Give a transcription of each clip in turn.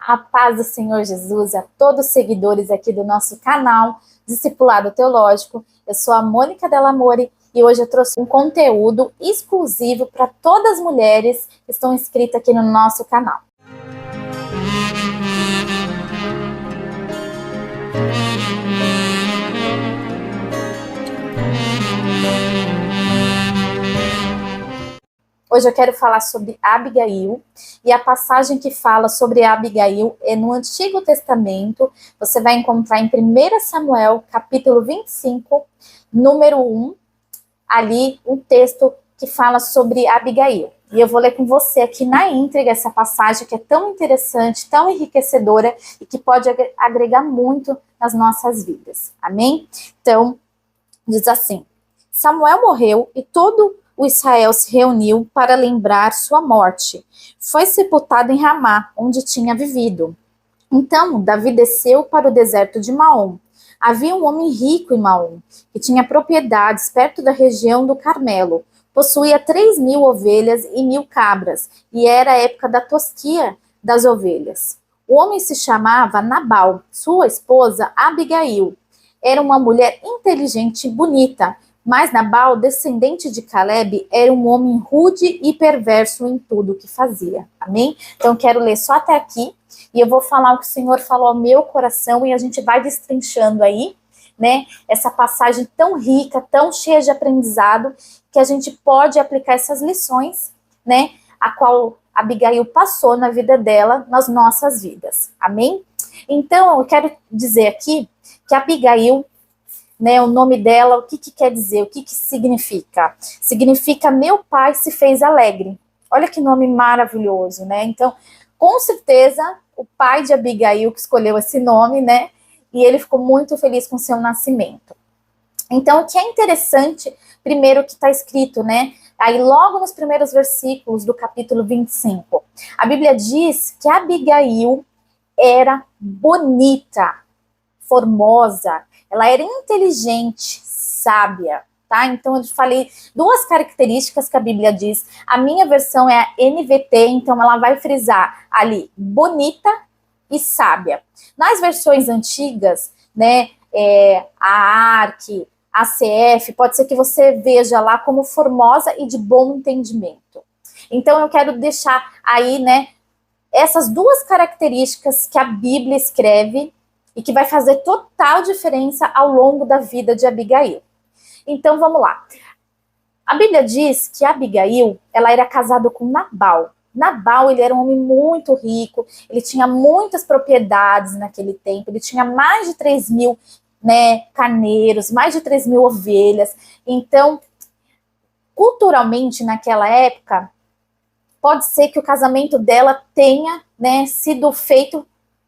A paz do Senhor Jesus a todos os seguidores aqui do nosso canal Discipulado Teológico. Eu sou a Mônica Delamore e hoje eu trouxe um conteúdo exclusivo para todas as mulheres que estão inscritas aqui no nosso canal. Hoje eu quero falar sobre Abigail, e a passagem que fala sobre Abigail é no Antigo Testamento. Você vai encontrar em 1 Samuel, capítulo 25, número 1, ali um texto que fala sobre Abigail. E eu vou ler com você aqui na íntegra essa passagem que é tão interessante, tão enriquecedora e que pode agregar muito nas nossas vidas. Amém? Então, diz assim: Samuel morreu e todo o Israel se reuniu para lembrar sua morte. Foi sepultado em Ramá, onde tinha vivido. Então, Davi desceu para o deserto de Maom. Havia um homem rico em Maom, que tinha propriedades perto da região do Carmelo. Possuía 3.000 ovelhas e 1.000 cabras, e era a época da tosquia das ovelhas. O homem se chamava Nabal, sua esposa Abigail. Era uma mulher inteligente e bonita, mas Nabal, descendente de Caleb, era um homem rude e perverso em tudo que fazia. Amém? Então, quero ler só até aqui, e eu vou falar o que o Senhor falou ao meu coração, e a gente vai destrinchando aí, né, essa passagem tão rica, tão cheia de aprendizado, que a gente pode aplicar essas lições, né, a qual Abigail passou na vida dela, nas nossas vidas. Amém? Então, eu quero dizer aqui que Abigail, né, o nome dela, o que quer dizer, o que significa? Significa meu pai se fez alegre. Olha que nome maravilhoso, né? Então, com certeza, o pai de Abigail que escolheu esse nome, né? E ele ficou muito feliz com seu nascimento. Então, o que é interessante, primeiro que está escrito, né? Aí logo nos primeiros versículos do capítulo 25, a Bíblia diz que Abigail era bonita, formosa, ela era inteligente, sábia, tá? Então eu falei duas características que a Bíblia diz. A minha versão é a NVT, então ela vai frisar ali bonita e sábia. Nas versões antigas, né, a ARC, a CF, pode ser que você veja lá como formosa e de bom entendimento. Então eu quero deixar aí, né, essas duas características que a Bíblia escreve e que vai fazer total diferença ao longo da vida de Abigail. Então, vamos lá. A Bíblia diz que Abigail, ela era casada com Nabal. Nabal, ele era um homem muito rico, ele tinha muitas propriedades naquele tempo, ele tinha mais de 3.000, né, carneiros, mais de 3.000 ovelhas. Então, culturalmente, naquela época, pode ser que o casamento dela tenha, né, sido feito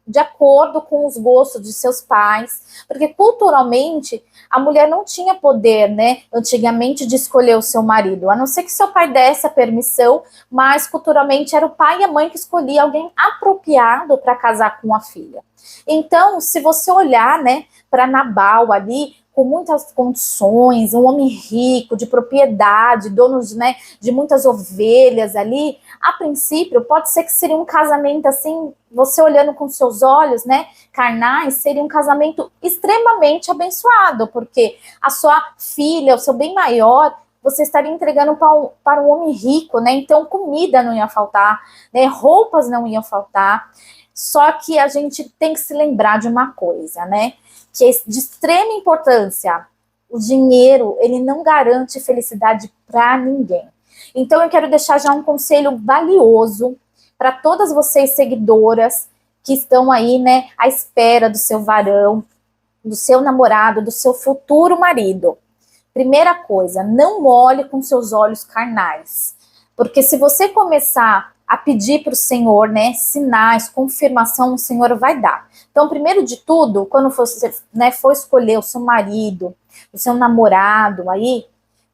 de acordo com os gostos de seus pais, porque culturalmente a mulher não tinha poder, né, antigamente de escolher o seu marido, a não ser que seu pai desse a permissão, mas culturalmente era o pai e a mãe que escolhia alguém apropriado para casar com a filha. Então, se você olhar, né, para Nabal ali, com muitas condições, um homem rico, de propriedade, dono, né, de muitas ovelhas ali, a princípio, pode ser que seria um casamento assim, você olhando com seus olhos, né, carnais, seria um casamento extremamente abençoado, porque a sua filha, o seu bem maior, você estaria entregando para um homem rico, né, então comida não ia faltar, né, roupas não iam faltar. Só que a gente tem que se lembrar de uma coisa, né, que é de extrema importância. O dinheiro, ele não garante felicidade para ninguém. Então eu quero deixar já um conselho valioso para todas vocês seguidoras que estão aí, né, à espera do seu varão, do seu namorado, do seu futuro marido. Primeira coisa, não olhe com seus olhos carnais. Porque se você começar a pedir para o Senhor, né, sinais, confirmação, o Senhor vai dar. Então, primeiro de tudo, quando você, né, for escolher o seu marido, o seu namorado aí,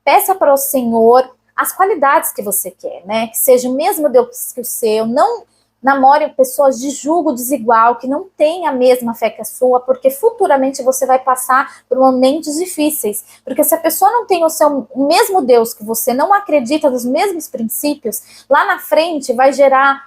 peça para o Senhor as qualidades que você quer, né, que seja o mesmo Deus que o seu, não namore pessoas de julgo desigual, que não têm a mesma fé que a sua, porque futuramente você vai passar por momentos difíceis. Porque se a pessoa não tem o mesmo Deus que você, não acredita nos mesmos princípios, lá na frente vai gerar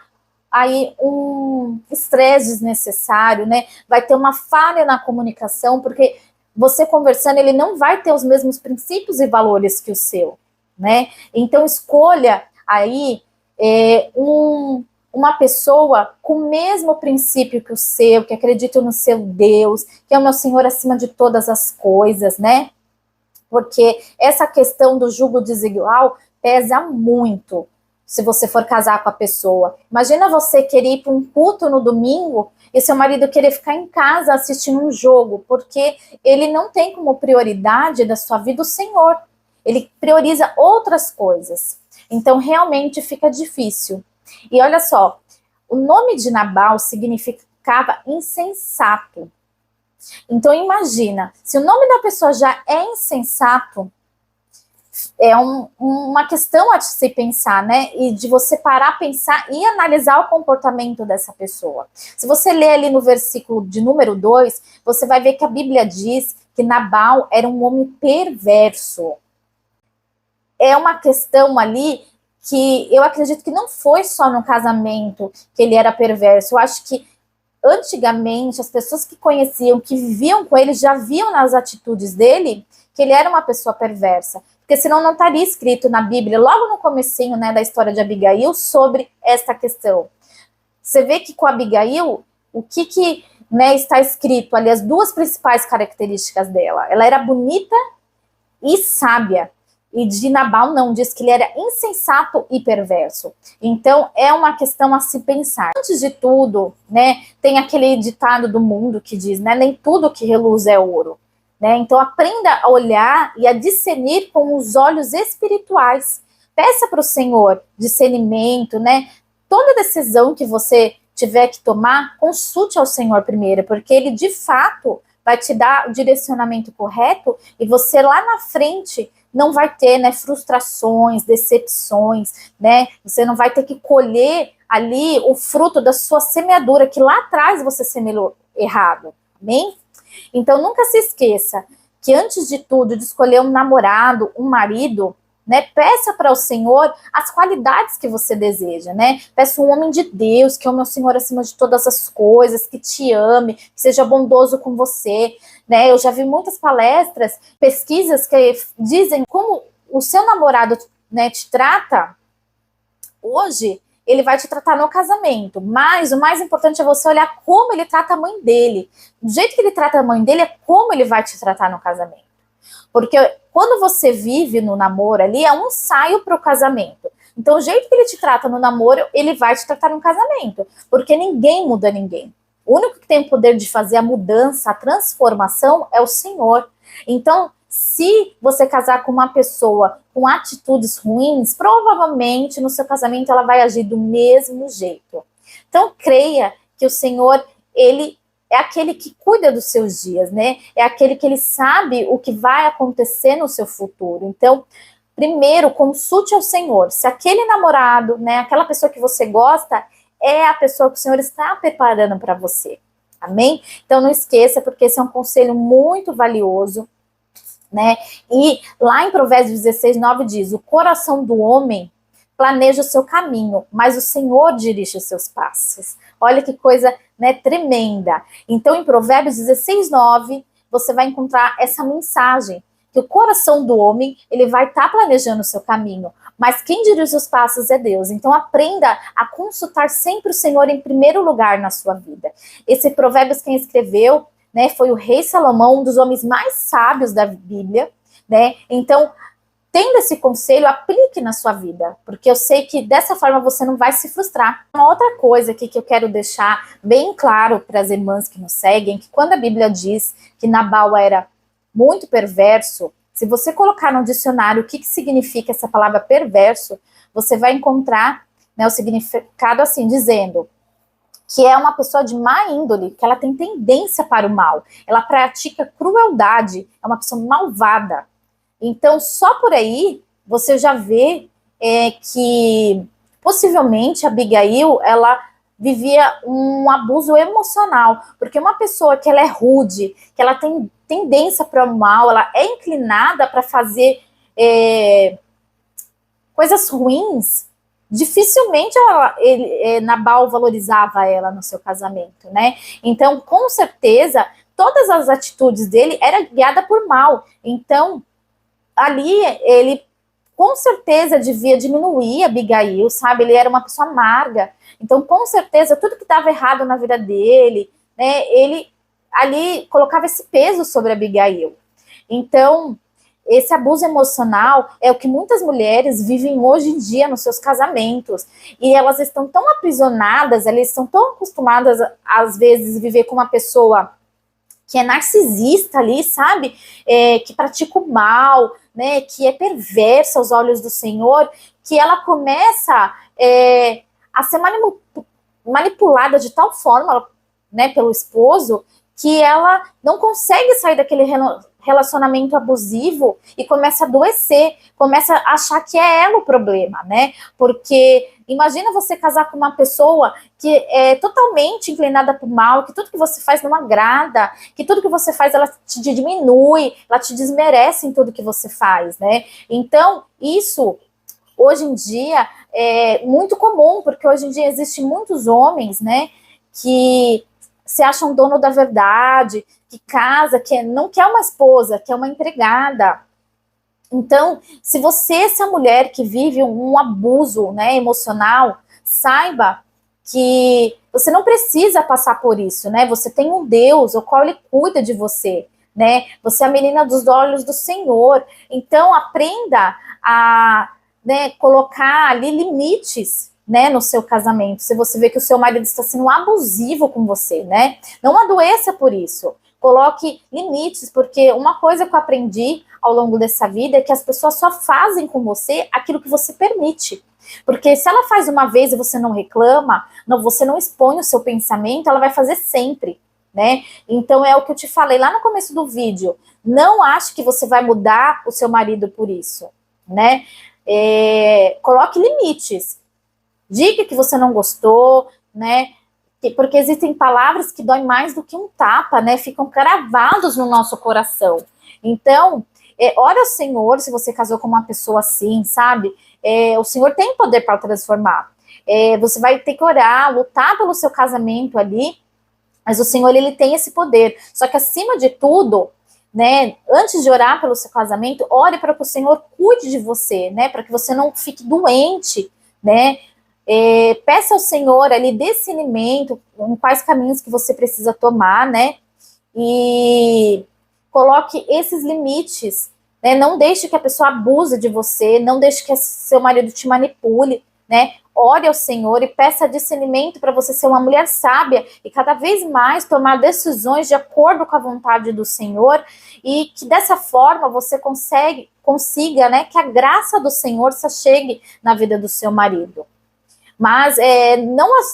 aí um estresse desnecessário, né? Vai ter uma falha na comunicação, porque você conversando, ele não vai ter os mesmos princípios e valores que o seu, né? Então, escolha aí uma pessoa com o mesmo princípio que o seu, que acredita no seu Deus, que é o meu Senhor acima de todas as coisas, né? Porque essa questão do jugo desigual pesa muito se você for casar com a pessoa. Imagina você querer ir para um culto no domingo e seu marido querer ficar em casa assistindo um jogo, porque ele não tem como prioridade da sua vida o Senhor. Ele prioriza outras coisas. Então, realmente fica difícil. E olha só, o nome de Nabal significava insensato. Então, imagina, se o nome da pessoa já é insensato, é uma questão a se pensar, né? E de você parar, pensar e analisar o comportamento dessa pessoa. Se você ler ali no versículo de número 2, você vai ver que a Bíblia diz que Nabal era um homem perverso. É uma questão ali que eu acredito que não foi só no casamento que ele era perverso. Eu acho que antigamente as pessoas que conheciam, que viviam com ele, já viam nas atitudes dele que ele era uma pessoa perversa. Porque senão não estaria escrito na Bíblia, logo no comecinho, né, da história de Abigail, sobre esta questão. Você vê que com Abigail, o que né, está escrito ali, as duas principais características dela. Ela era bonita e sábia. E de Nabal não, diz que ele era insensato e perverso. Então, é uma questão a se pensar. Antes de tudo, né, tem aquele ditado do mundo que diz, né, nem tudo que reluz é ouro. Né? Então, aprenda a olhar e a discernir com os olhos espirituais. Peça para o Senhor discernimento, né? Toda decisão que você tiver que tomar, consulte ao Senhor primeiro, porque Ele, de fato, vai te dar o direcionamento correto e você lá na frente não vai ter, né, frustrações, decepções, né? Você não vai ter que colher ali o fruto da sua semeadura, que lá atrás você semeou errado. Amém? Então, nunca se esqueça que antes de tudo, de escolher um namorado, um marido, né, peça para o Senhor as qualidades que você deseja, né? Peça um homem de Deus, que é o meu Senhor acima de todas as coisas, que te ame, que seja bondoso com você, né? Eu já vi muitas palestras, pesquisas que dizem como o seu namorado, né, te trata hoje, ele vai te tratar no casamento, mas o mais importante é você olhar como ele trata a mãe dele. Do jeito que ele trata a mãe dele, é como ele vai te tratar no casamento. Porque quando você vive no namoro ali, é um ensaio para o casamento. Então, o jeito que ele te trata no namoro, ele vai te tratar no casamento. Porque ninguém muda ninguém. O único que tem o poder de fazer a mudança, a transformação, é o Senhor. Então, se você casar com uma pessoa com atitudes ruins, provavelmente no seu casamento ela vai agir do mesmo jeito. Então, creia que o Senhor, ele é aquele que cuida dos seus dias, né? É aquele que ele sabe o que vai acontecer no seu futuro. Então, primeiro, consulte ao Senhor. Se aquele namorado, né, aquela pessoa que você gosta, é a pessoa que o Senhor está preparando para você. Amém? Então, não esqueça, porque esse é um conselho muito valioso, né? E lá em Provérbios 16, 9 diz: o coração do homem planeja o seu caminho, mas o Senhor dirige os seus passos. Olha que coisa, né, tremenda. Então, em Provérbios 16, 9, você vai encontrar essa mensagem, que o coração do homem, ele vai estar planejando o seu caminho, mas quem dirige os passos é Deus. Então, aprenda a consultar sempre o Senhor em primeiro lugar na sua vida. Esse Provérbios quem escreveu, né, foi o rei Salomão, um dos homens mais sábios da Bíblia, né? Então, tendo esse conselho, aplique na sua vida, porque eu sei que dessa forma você não vai se frustrar. Uma outra coisa aqui que eu quero deixar bem claro para as irmãs que nos seguem, que quando a Bíblia diz que Nabal era muito perverso, se você colocar no dicionário o que significa essa palavra perverso, você vai encontrar, né, o significado assim, dizendo que é uma pessoa de má índole, que ela tem tendência para o mal, ela pratica crueldade, é uma pessoa malvada. Então, só por aí, você já vê que, possivelmente, a Abigail, ela vivia um abuso emocional, porque uma pessoa que ela é rude, que ela tem tendência para o mal, ela é inclinada para fazer coisas ruins, dificilmente Nabal valorizava ela no seu casamento, né? Então, com certeza, todas as atitudes dele eram guiadas por mal. Então, ali ele com certeza devia diminuir Abigail, sabe? Ele era uma pessoa amarga. Então, com certeza, tudo que estava errado na vida dele, né? Ele ali colocava esse peso sobre Abigail. Então, esse abuso emocional é o que muitas mulheres vivem hoje em dia nos seus casamentos. E elas estão tão aprisionadas, elas estão tão acostumadas, às vezes, viver com uma pessoa que é narcisista ali, sabe? Que pratica o mal, né? Que é perversa aos olhos do Senhor, que ela começa a ser manipulada de tal forma, né, pelo esposo, que ela não consegue sair daquele relacionamento abusivo e começa a adoecer, começa a achar que é ela o problema, né? Porque imagina você casar com uma pessoa que é totalmente inclinada para o mal, que tudo que você faz não agrada, que tudo que você faz ela te diminui, ela te desmerece em tudo que você faz, né? Então, isso hoje em dia é muito comum, porque hoje em dia existem muitos homens, né, que se acham dono da verdade, que casa, que não quer uma esposa, quer uma empregada. Então, se você, essa mulher que vive um abuso, né, emocional, saiba que você não precisa passar por isso, né? Você tem um Deus, o qual ele cuida de você, né? Você é a menina dos olhos do Senhor. Então, aprenda a, né, colocar ali limites, né, no seu casamento. Se você vê que o seu marido está sendo abusivo com você, né? Não adoeça por isso. Coloque limites, porque uma coisa que eu aprendi ao longo dessa vida é que as pessoas só fazem com você aquilo que você permite. Porque se ela faz uma vez e você não reclama, você não expõe o seu pensamento, ela vai fazer sempre, né? Então é o que eu te falei lá no começo do vídeo. Não ache que você vai mudar o seu marido por isso, né? Coloque limites. Diga que você não gostou, né? Porque existem palavras que doem mais do que um tapa, né? Ficam cravados no nosso coração. Então, ore ao Senhor se você casou com uma pessoa assim, sabe? O Senhor tem poder para transformar. Você vai ter que orar, lutar pelo seu casamento ali, mas o Senhor, ele tem esse poder. Só que acima de tudo, né, antes de orar pelo seu casamento, ore para que o Senhor cuide de você, né? Para que você não fique doente, né? Peça ao Senhor ali discernimento em quais caminhos que você precisa tomar, né? E coloque esses limites, né? Não deixe que a pessoa abuse de você, não deixe que seu marido te manipule, né? Ore ao Senhor e peça discernimento para você ser uma mulher sábia e cada vez mais tomar decisões de acordo com a vontade do Senhor e que dessa forma você consiga, né, que a graça do Senhor se chegue na vida do seu marido. Mas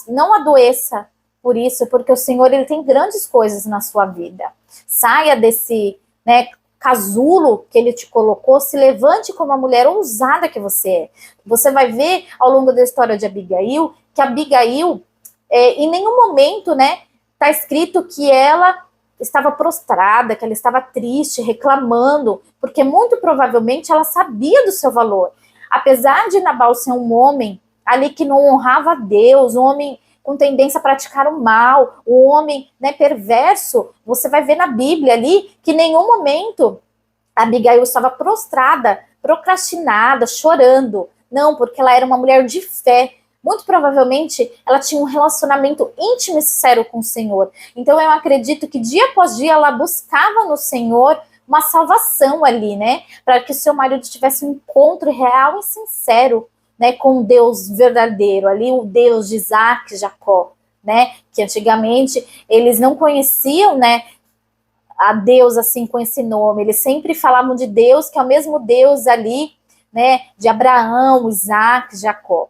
não adoeça por isso, porque o Senhor, ele tem grandes coisas na sua vida. Saia desse, né, casulo que ele te colocou, se levante como a mulher ousada que você é. Você vai ver ao longo da história de Abigail, que Abigail, em nenhum momento, né, está escrito que ela estava prostrada, que ela estava triste, reclamando, porque muito provavelmente ela sabia do seu valor. Apesar de Nabal ser um homem ali que não honrava a Deus, um homem com tendência a praticar o mal, um homem, né, perverso, você vai ver na Bíblia ali que em nenhum momento Abigail estava prostrada, procrastinada, chorando. Não, porque ela era uma mulher de fé. Muito provavelmente ela tinha um relacionamento íntimo e sincero com o Senhor. Então eu acredito que dia após dia ela buscava no Senhor uma salvação ali, né? Para que o seu marido tivesse um encontro real e sincero, né, com o Deus verdadeiro, ali o Deus de Isaac e Jacó, né, que antigamente eles não conheciam, né, a Deus assim com esse nome, eles sempre falavam de Deus, que é o mesmo Deus ali, né, de Abraão, Isaac, Jacó.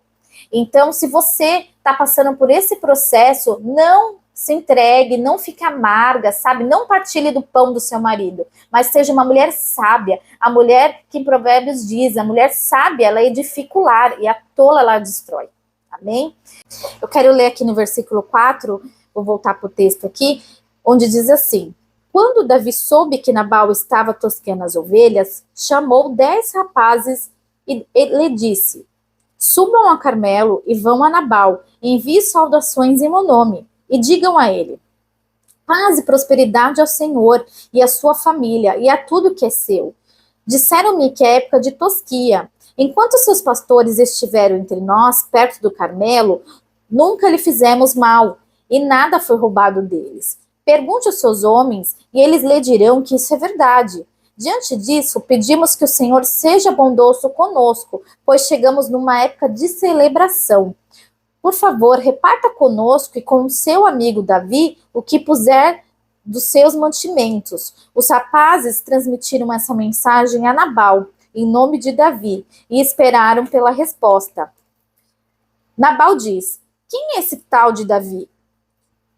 Então, se você está passando por esse processo, não se entregue, não fique amarga, sabe? Não partilhe do pão do seu marido, mas seja uma mulher sábia. A mulher que em Provérbios diz, a mulher sábia, ela edifica o lar e a tola ela destrói. Amém? Eu quero ler aqui no versículo 4, vou voltar para o texto aqui, onde diz assim: quando Davi soube que Nabal estava tosqueando as ovelhas, chamou 10 rapazes e lhe disse: Subam a Carmelo e vão a Nabal, enviem saudações em meu nome, e digam a ele: paz e prosperidade ao Senhor e à sua família e a tudo que é seu. Disseram-me que é época de tosquia. Enquanto seus pastores estiveram entre nós, perto do Carmelo, nunca lhe fizemos mal, e nada foi roubado deles. Pergunte aos seus homens, e eles lhe dirão que isso é verdade. Diante disso, pedimos que o Senhor seja bondoso conosco, pois chegamos numa época de celebração. Por favor, reparta conosco e com o seu amigo Davi o que puser dos seus mantimentos. Os rapazes transmitiram essa mensagem a Nabal, em nome de Davi, e esperaram pela resposta. Nabal diz: quem é esse tal de Davi?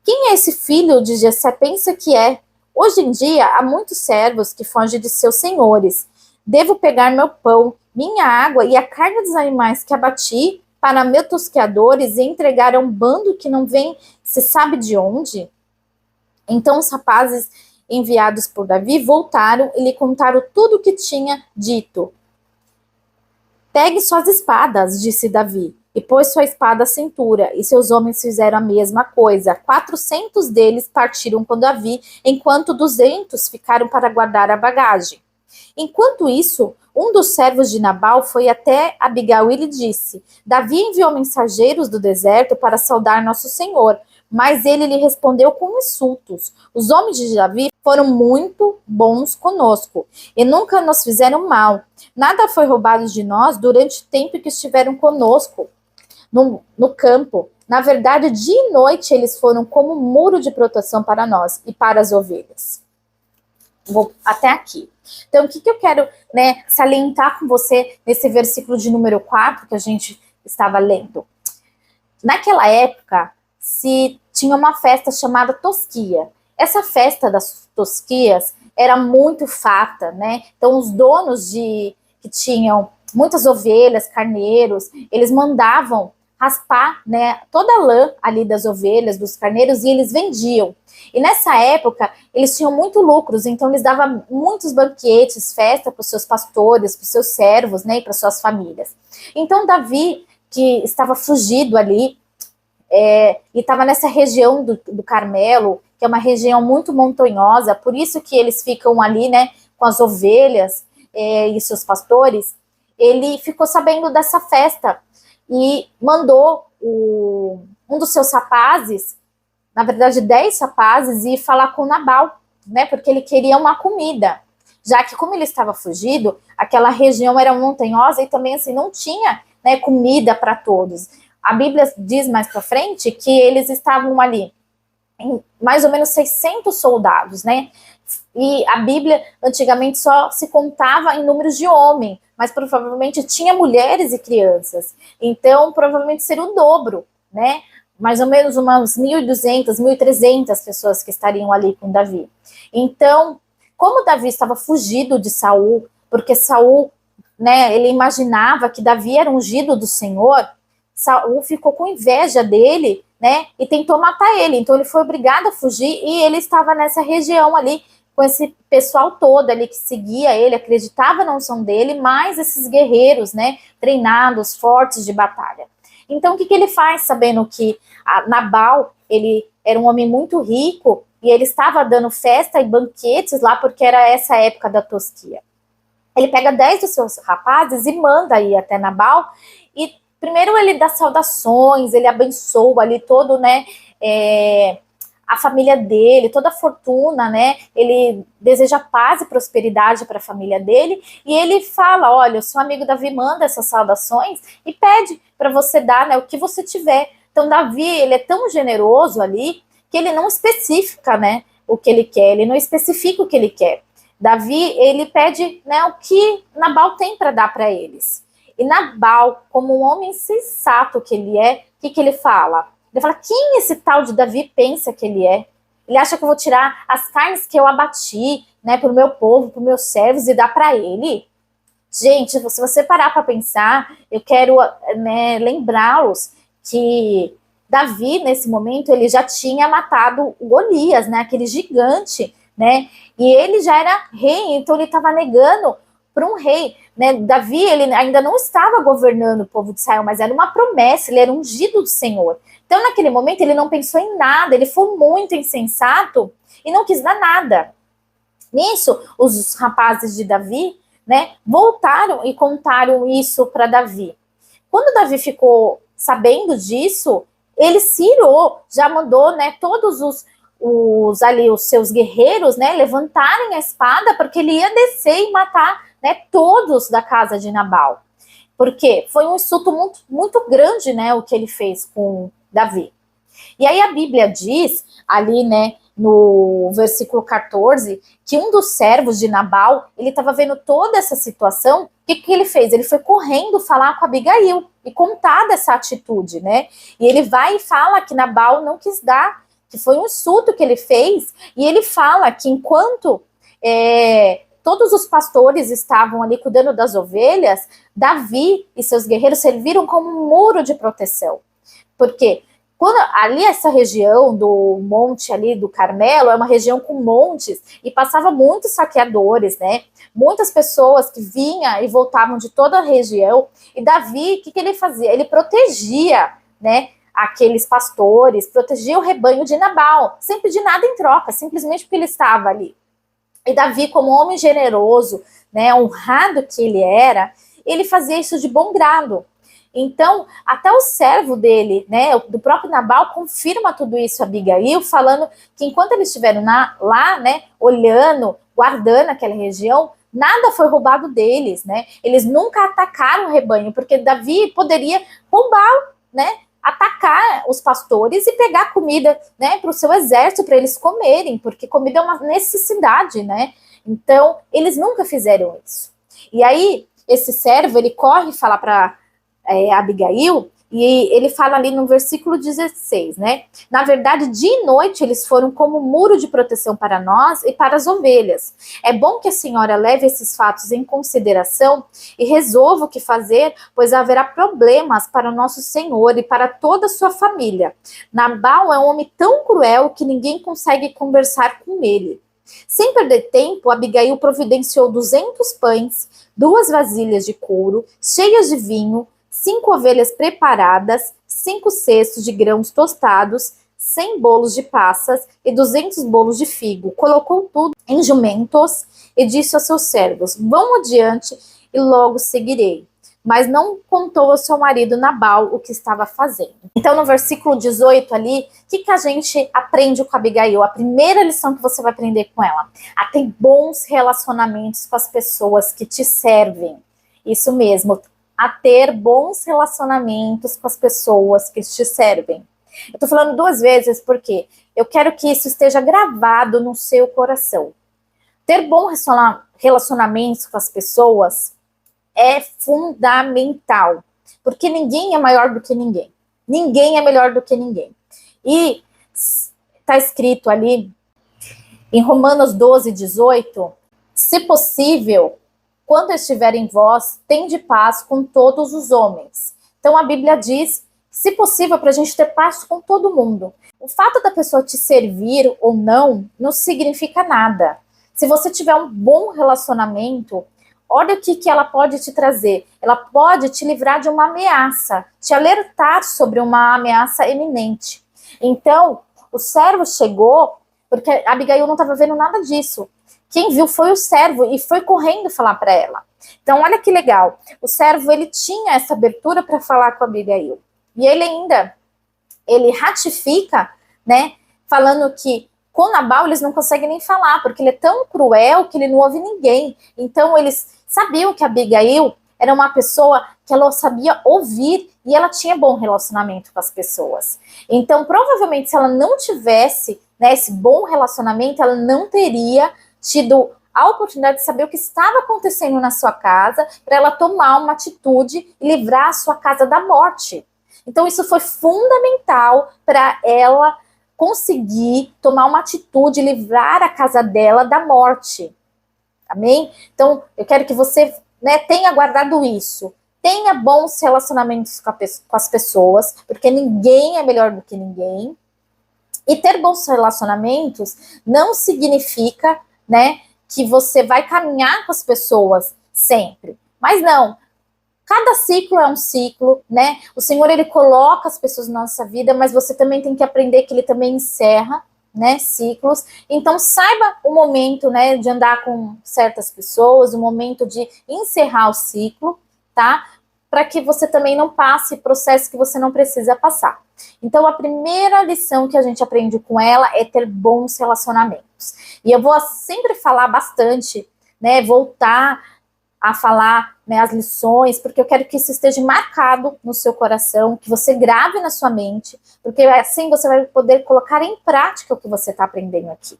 Quem é esse filho de Jessé pensa que é? Hoje em dia, há muitos servos que fogem de seus senhores. Devo pegar meu pão, minha água e a carne dos animais que abati para meus tosqueadores e entregar a um bando que não vem se sabe de onde? Então os rapazes enviados por Davi voltaram e lhe contaram tudo o que tinha dito. Pegue suas espadas, disse Davi, e pôs sua espada à cintura, e seus homens fizeram a mesma coisa. 400 deles partiram com Davi, enquanto 200 ficaram para guardar a bagagem. Enquanto isso, um dos servos de Nabal foi até Abigail e lhe disse: Davi enviou mensageiros do deserto para saudar nosso senhor, mas ele lhe respondeu com insultos. Os homens de Davi foram muito bons conosco e nunca nos fizeram mal. Nada foi roubado de nós durante o tempo que estiveram conosco no campo. Na verdade, dia e noite eles foram como um muro de proteção para nós e para as ovelhas. Vou até aqui. Então, o que eu quero, salientar com você nesse versículo de número 4 que a gente estava lendo? Naquela época, se tinha uma festa chamada Tosquia. Essa festa das Tosquias era muito farta, né? Então, os donos que tinham muitas ovelhas, carneiros, eles mandavam raspar, toda a lã ali das ovelhas, dos carneiros, e eles vendiam. E nessa época, eles tinham muito lucros, então eles davam muitos banquetes, festa para os seus pastores, para os seus servos, e para suas famílias. Então, Davi, que estava fugido ali, e estava nessa região do Carmelo, que é uma região muito montanhosa, por isso que eles ficam ali, com as ovelhas e seus pastores. Ele ficou sabendo dessa festa e mandou um dos seus rapazes, na verdade 10 rapazes, ir falar com Nabal, porque ele queria uma comida, já que como ele estava fugido, aquela região era montanhosa e também assim não tinha comida para todos. A Bíblia diz mais para frente que eles estavam ali em mais ou menos 600 soldados, E a Bíblia antigamente só se contava em números de homem, mas provavelmente tinha mulheres e crianças. Então, provavelmente seria o dobro, Mais ou menos umas 1.200, 1.300 pessoas que estariam ali com Davi. Então, como Davi estava fugido de Saul, porque Saul, ele imaginava que Davi era ungido do Senhor, Saul ficou com inveja dele, e tentou matar ele. Então ele foi obrigado a fugir e ele estava nessa região ali com esse pessoal todo ali que seguia ele, acreditava na unção dele, mais esses guerreiros, treinados, fortes de batalha. Então o que ele faz, sabendo que Nabal, ele era um homem muito rico e ele estava dando festa e banquetes lá porque era essa época da tosquia. Ele pega 10 dos seus rapazes e manda ir até Nabal e primeiro ele dá saudações, ele abençoa ali todo, a família dele, toda a fortuna, ele deseja paz e prosperidade para a família dele, e ele fala, olha, o seu amigo Davi manda essas saudações e pede para você dar, o que você tiver. Então Davi, ele é tão generoso ali, que ele não especifica, o que ele quer, ele não especifica o que ele quer. Davi, ele pede, o que Nabal tem para dar para eles. E Nabal, como um homem sensato que ele é, o que ele fala? Ele fala, quem esse tal de Davi pensa que ele é? Ele acha que eu vou tirar as carnes que eu abati, para o meu povo, para os meus servos e dar para ele? Gente, se você parar para pensar, eu quero lembrá-los que Davi, nesse momento, ele já tinha matado Golias, aquele gigante, e ele já era rei, então ele estava negando para um rei, né? Davi, ele ainda não estava governando o povo de Israel, mas era uma promessa, ele era ungido do Senhor. Então, naquele momento, ele não pensou em nada, ele foi muito insensato e não quis dar nada. Nisso, os rapazes de Davi, né, voltaram e contaram isso para Davi. Quando Davi ficou sabendo disso, ele se irou, já mandou, né, todos os seus guerreiros, né, levantarem a espada, porque ele ia descer e matar, né, todos da casa de Nabal. Porque foi um insulto muito, muito grande, né, o que ele fez com Davi. E aí a Bíblia diz, ali, né, no versículo 14, que um dos servos de Nabal, ele estava vendo toda essa situação. O que ele fez? Ele foi correndo falar com Abigail e contar dessa atitude, né? E ele vai e fala que Nabal não quis dar, que foi um insulto que ele fez, e ele fala que enquanto todos os pastores estavam ali cuidando das ovelhas, Davi e seus guerreiros serviram como um muro de proteção. Por quê? Quando ali essa região do monte ali do Carmelo é uma região com montes e passava muitos saqueadores, né? Muitas pessoas que vinham e voltavam de toda a região. E Davi, o que ele fazia? Ele protegia, né, aqueles pastores, protegia o rebanho de Nabal, sem pedir nada em troca, simplesmente porque ele estava ali. E Davi, como homem generoso, né, honrado que ele era, ele fazia isso de bom grado. Então, até o servo dele, né, do próprio Nabal, confirma tudo isso a Abigail, falando que enquanto eles estiveram lá, né, olhando, guardando aquela região, nada foi roubado deles, né? Eles nunca atacaram o rebanho, porque Davi poderia roubar, né, atacar os pastores e pegar comida, né, para o seu exército, para eles comerem, porque comida é uma necessidade, né? Então, eles nunca fizeram isso. E aí, esse servo, ele corre falar para Abigail, e ele fala ali no versículo 16, né? Na verdade, dia e noite eles foram como muro de proteção para nós e para as ovelhas. É bom que a senhora leve esses fatos em consideração e resolva o que fazer, pois haverá problemas para o nosso senhor e para toda a sua família. Nabal é um homem tão cruel que ninguém consegue conversar com ele. Sem perder tempo, Abigail providenciou 200 pães, 2 vasilhas de couro, cheias de vinho, 5 ovelhas preparadas, 5 cestos de grãos tostados, 100 bolos de passas e 200 bolos de figo. Colocou tudo em jumentos e disse aos seus servos: vão adiante e logo seguirei. Mas não contou ao seu marido Nabal o que estava fazendo. Então, no versículo 18 ali, o que a gente aprende com a Abigail? A primeira lição que você vai aprender com ela: a ter bons relacionamentos com as pessoas que te servem. Isso mesmo, a ter bons relacionamentos com as pessoas que te servem. Eu tô falando 2 vezes porque eu quero que isso esteja gravado no seu coração. Ter bons relacionamentos com as pessoas é fundamental, porque ninguém é maior do que ninguém. Ninguém é melhor do que ninguém. E tá escrito ali em Romanos 12, 18, se possível, quando estiver em vós, tende paz com todos os homens. Então a Bíblia diz, se possível, para a gente ter paz com todo mundo. O fato da pessoa te servir ou não significa nada. Se você tiver um bom relacionamento, olha o que ela pode te trazer. Ela pode te livrar de uma ameaça, te alertar sobre uma ameaça iminente. Então, o servo chegou, porque Abigail não estava vendo nada disso. Quem viu foi o servo e foi correndo falar para ela. Então, olha que legal. O servo, ele tinha essa abertura para falar com a Abigail. E ele ratifica, né, falando que com Nabal eles não conseguem nem falar, porque ele é tão cruel que ele não ouve ninguém. Então, eles sabiam que a Abigail era uma pessoa que ela sabia ouvir e ela tinha bom relacionamento com as pessoas. Então, provavelmente, se ela não tivesse, né, esse bom relacionamento, ela não teria tido a oportunidade de saber o que estava acontecendo na sua casa para ela tomar uma atitude e livrar a sua casa da morte. Então, isso foi fundamental para ela conseguir tomar uma atitude, livrar a casa dela da morte. Amém? Então, eu quero que você, né, tenha guardado isso. Tenha bons relacionamentos com as pessoas, porque ninguém é melhor do que ninguém. E ter bons relacionamentos não significa, né, que você vai caminhar com as pessoas sempre. Mas não, cada ciclo é um ciclo, né? O Senhor, ele coloca as pessoas na nossa vida, mas você também tem que aprender que ele também encerra, né, ciclos. Então, saiba o momento, né, de andar com certas pessoas, o momento de encerrar o ciclo, tá? Para que você também não passe processos que você não precisa passar. Então, a primeira lição que a gente aprende com ela é ter bons relacionamentos. E eu vou sempre falar bastante, né, voltar a falar, né, as lições, porque eu quero que isso esteja marcado no seu coração, que você grave na sua mente, porque assim você vai poder colocar em prática o que você está aprendendo aqui.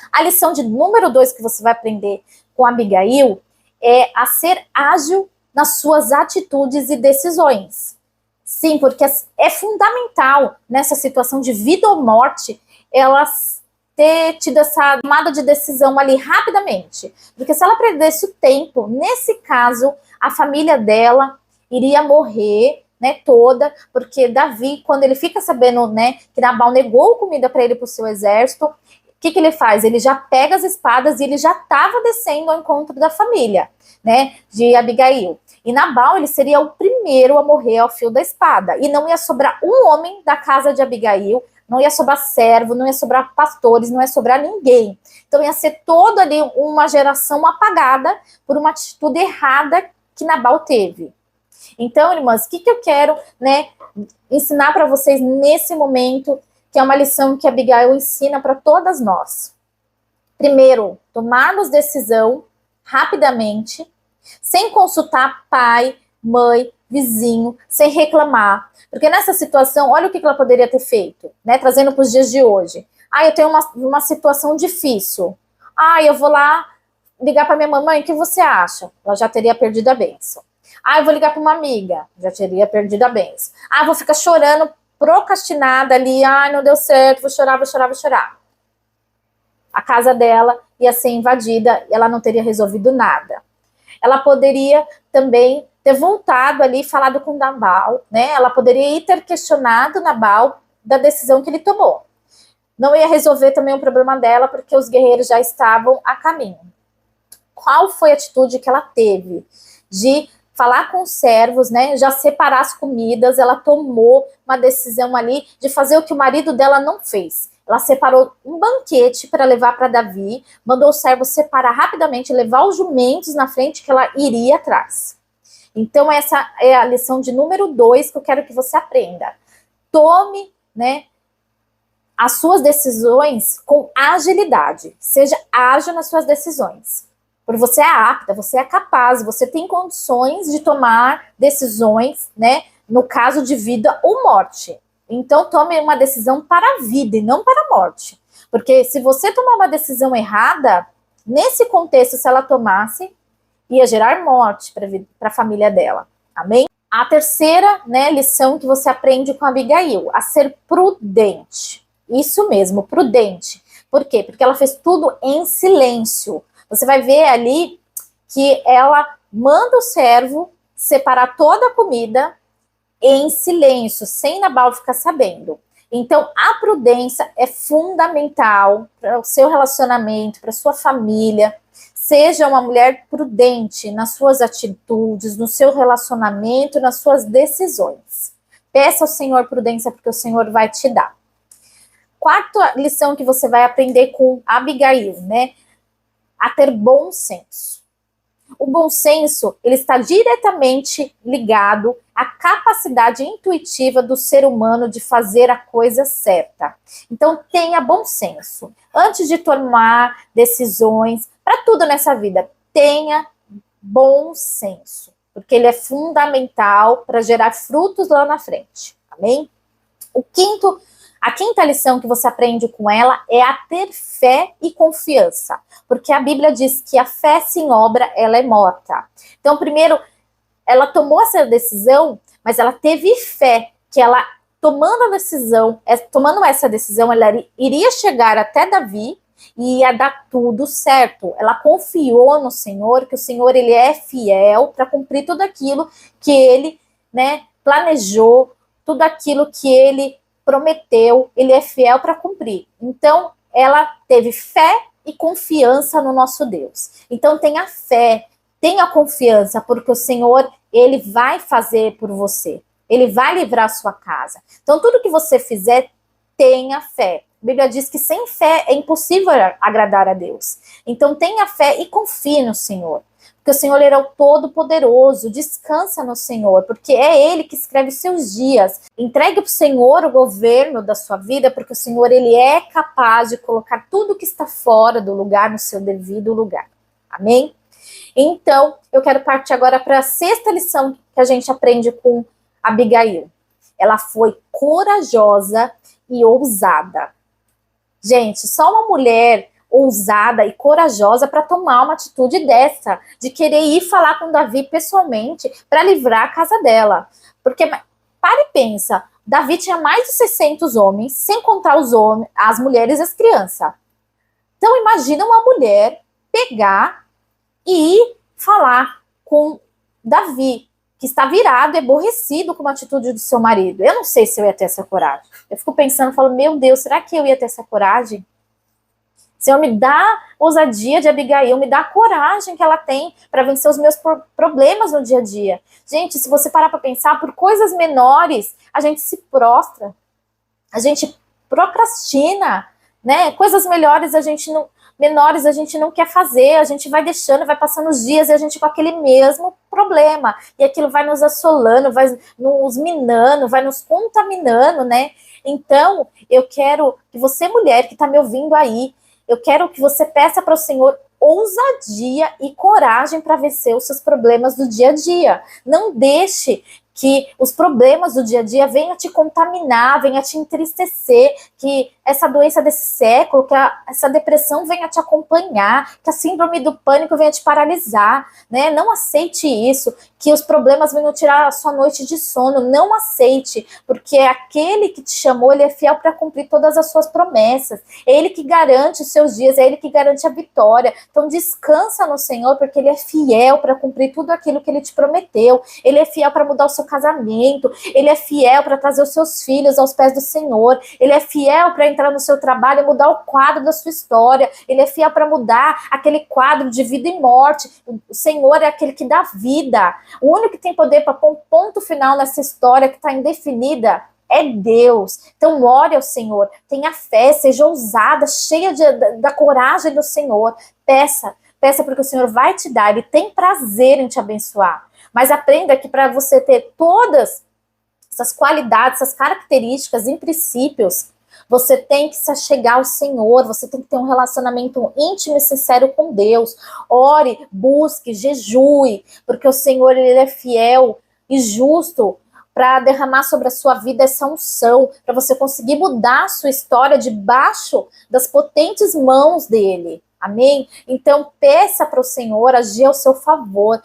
A lição de número 2 que você vai aprender com Abigail é a ser ágil nas suas atitudes e decisões. Sim, porque é fundamental nessa situação de vida ou morte, elas ter tido essa tomada de decisão ali rapidamente. Porque se ela perdesse o tempo, nesse caso, a família dela iria morrer, né, toda, porque Davi, quando ele fica sabendo, né, que Nabal negou comida para ele para o seu exército, o que ele faz? Ele já pega as espadas e ele já estava descendo ao encontro da família, né, de Abigail. E Nabal, ele seria o primeiro a morrer ao fio da espada. E não ia sobrar um homem da casa de Abigail, não ia sobrar servo, não ia sobrar pastores, não ia sobrar ninguém. Então ia ser toda ali uma geração apagada por uma atitude errada que Nabal teve. Então, irmãs, o que eu quero, né, ensinar para vocês nesse momento, que é uma lição que Abigail ensina para todas nós. Primeiro, tomarmos decisão rapidamente, sem consultar pai, mãe, vizinho, sem reclamar. Porque nessa situação, olha o que ela poderia ter feito, né? Trazendo para os dias de hoje. Eu tenho uma situação difícil. Eu vou lá ligar para minha mamãe, o que você acha? Ela já teria perdido a bênção. Eu vou ligar para uma amiga, já teria perdido a bênção. Vou ficar chorando, procrastinada ali, não deu certo, vou chorar, vou chorar, vou chorar. A casa dela ia ser invadida e ela não teria resolvido nada. Ela poderia também ter voltado ali e falado com Nabal, né? Ela poderia ter questionado Nabal da decisão que ele tomou. Não ia resolver também o problema dela, porque os guerreiros já estavam a caminho. Qual foi a atitude que ela teve? De falar com os servos, né? Já separar as comidas, ela tomou uma decisão ali de fazer o que o marido dela não fez. Ela separou um banquete para levar para Davi, mandou o servo separar rapidamente, levar os jumentos na frente que ela iria atrás. Então, essa é a lição de número 2 que eu quero que você aprenda. Tome, né, as suas decisões com agilidade. Seja ágil nas suas decisões. Porque você é apta, você é capaz, você tem condições de tomar decisões, né, no caso de vida ou morte. Então, tome uma decisão para a vida e não para a morte. Porque se você tomar uma decisão errada, nesse contexto, se ela tomasse, ia gerar morte para a família dela. Amém? A terceira, né, lição que você aprende com a Abigail, a ser prudente. Isso mesmo, prudente. Por quê? Porque ela fez tudo em silêncio. Você vai ver ali que ela manda o servo separar toda a comida em silêncio, sem Nabal ficar sabendo. Então, a prudência é fundamental para o seu relacionamento, para a sua família. Seja uma mulher prudente nas suas atitudes, no seu relacionamento, nas suas decisões. Peça ao Senhor prudência, porque o Senhor vai te dar. Quarta lição que você vai aprender com Abigail, né? A ter bom senso. O bom senso, ele está diretamente ligado à capacidade intuitiva do ser humano de fazer a coisa certa. Então, tenha bom senso. Antes de tomar decisões, para tudo nessa vida, tenha bom senso, porque ele é fundamental para gerar frutos lá na frente. Amém? A quinta lição que você aprende com ela é a ter fé e confiança, porque a Bíblia diz que a fé sem obra, ela é morta. Então, primeiro, ela tomou essa decisão, mas ela teve fé que ela, tomando essa decisão, ela iria chegar até Davi e ia dar tudo certo. Ela confiou no Senhor, que o Senhor, ele é fiel para cumprir tudo aquilo que ele, né, planejou, tudo aquilo que ele prometeu, ele é fiel para cumprir. Então, ela teve fé e confiança no nosso Deus. Então, tenha fé, Tenha confiança, porque o Senhor, ele vai fazer por você. Ele vai livrar a sua casa. Então, tudo que você fizer, tenha fé. A Bíblia diz que sem fé é impossível agradar a Deus. Então, tenha fé e confie no Senhor. Porque o Senhor, ele é o Todo-Poderoso. Descansa no Senhor, porque é Ele que escreve os seus dias. Entregue para o Senhor o governo da sua vida, porque o Senhor, ele é capaz de colocar tudo que está fora do lugar no seu devido lugar. Amém? Então, eu quero partir agora para a sexta lição que a gente aprende com Abigail. Ela foi corajosa e ousada. Gente, só uma mulher ousada e corajosa para tomar uma atitude dessa, de querer ir falar com Davi pessoalmente para livrar a casa dela. Porque, para e pensa, Davi tinha mais de 600 homens, sem contar os homens, as mulheres e as crianças. Então, imagina uma mulher pegar e ir falar com Davi, que está virado e aborrecido com a atitude do seu marido. Eu não sei se eu ia ter essa coragem. Eu fico pensando, falo, meu Deus, será que eu ia ter essa coragem? Senhor, me dá ousadia de Abigail, me dá a coragem que ela tem para vencer os meus problemas no dia a dia. Gente, se você parar para pensar, por coisas menores, a gente se prostra, a gente procrastina, né? Coisas menores a gente não quer fazer, a gente vai deixando, vai passando os dias e a gente com aquele mesmo problema. E aquilo vai nos assolando, vai nos minando, vai nos contaminando, né? Então, eu quero que você, mulher que está me ouvindo aí, eu quero que você peça para o Senhor ousadia e coragem para vencer os seus problemas do dia a dia. Não deixe que os problemas do dia a dia venham te contaminar, venham te entristecer, que essa doença desse século, que essa depressão venha te acompanhar, que a síndrome do pânico venha te paralisar, né? Não aceite isso, que os problemas venham tirar a sua noite de sono, não aceite, porque aquele que te chamou, ele é fiel para cumprir todas as suas promessas, é ele que garante os seus dias, é ele que garante a vitória. Então descansa no Senhor, porque ele é fiel para cumprir tudo aquilo que ele te prometeu, ele é fiel para mudar o seu casamento, ele é fiel para trazer os seus filhos aos pés do Senhor, ele é fiel para entrar no seu trabalho e mudar o quadro da sua história, ele é fiel para mudar aquele quadro de vida e morte. O Senhor é aquele que dá vida, o único que tem poder para pôr um ponto final nessa história que está indefinida é Deus. Então ore ao Senhor, tenha fé, seja ousada, cheia da coragem do Senhor, peça porque o Senhor vai te dar, ele tem prazer em te abençoar. Mas aprenda que para você ter todas essas qualidades, essas características em princípios, você tem que se achegar ao Senhor, você tem que ter um relacionamento íntimo e sincero com Deus. Ore, busque, jejue, porque o Senhor, ele é fiel e justo para derramar sobre a sua vida essa unção, para você conseguir mudar a sua história debaixo das potentes mãos dele. Amém? Então, peça para o Senhor agir ao seu favor.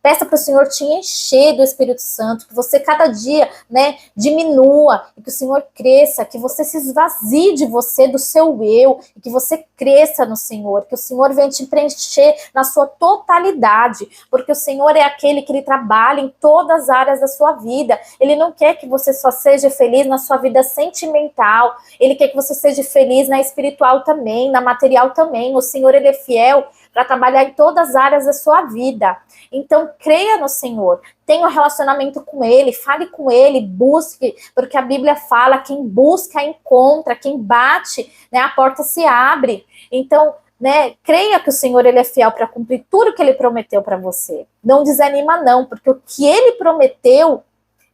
Peça para o Senhor te encher do Espírito Santo, que você cada dia, né, diminua, e que o Senhor cresça, que você se esvazie de você, do seu eu, e que você cresça no Senhor, que o Senhor venha te preencher na sua totalidade, porque o Senhor é aquele que ele trabalha em todas as áreas da sua vida. Ele não quer que você só seja feliz na sua vida sentimental, ele quer que você seja feliz na espiritual também, na material também. O Senhor, ele é fiel para trabalhar em todas as áreas da sua vida. Então, creia no Senhor, tenha um relacionamento com Ele, fale com Ele, busque, porque a Bíblia fala, quem busca, encontra, quem bate, né, a porta se abre. Então, né, creia que o Senhor, ele é fiel para cumprir tudo que Ele prometeu para você. Não desanima não, porque o que Ele prometeu,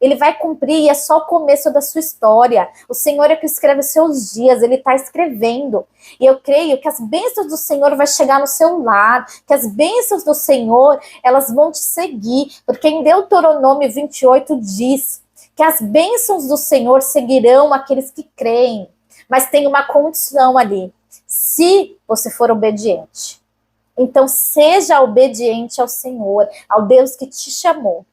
ele vai cumprir e é só o começo da sua história. O Senhor é que escreve os seus dias, ele está escrevendo. E eu creio que as bênçãos do Senhor vai chegar no seu lar, que as bênçãos do Senhor, elas vão te seguir, porque em Deuteronômio 28 diz que as bênçãos do Senhor seguirão aqueles que creem. Mas tem uma condição ali, se você for obediente. Então seja obediente ao Senhor, ao Deus que te chamou.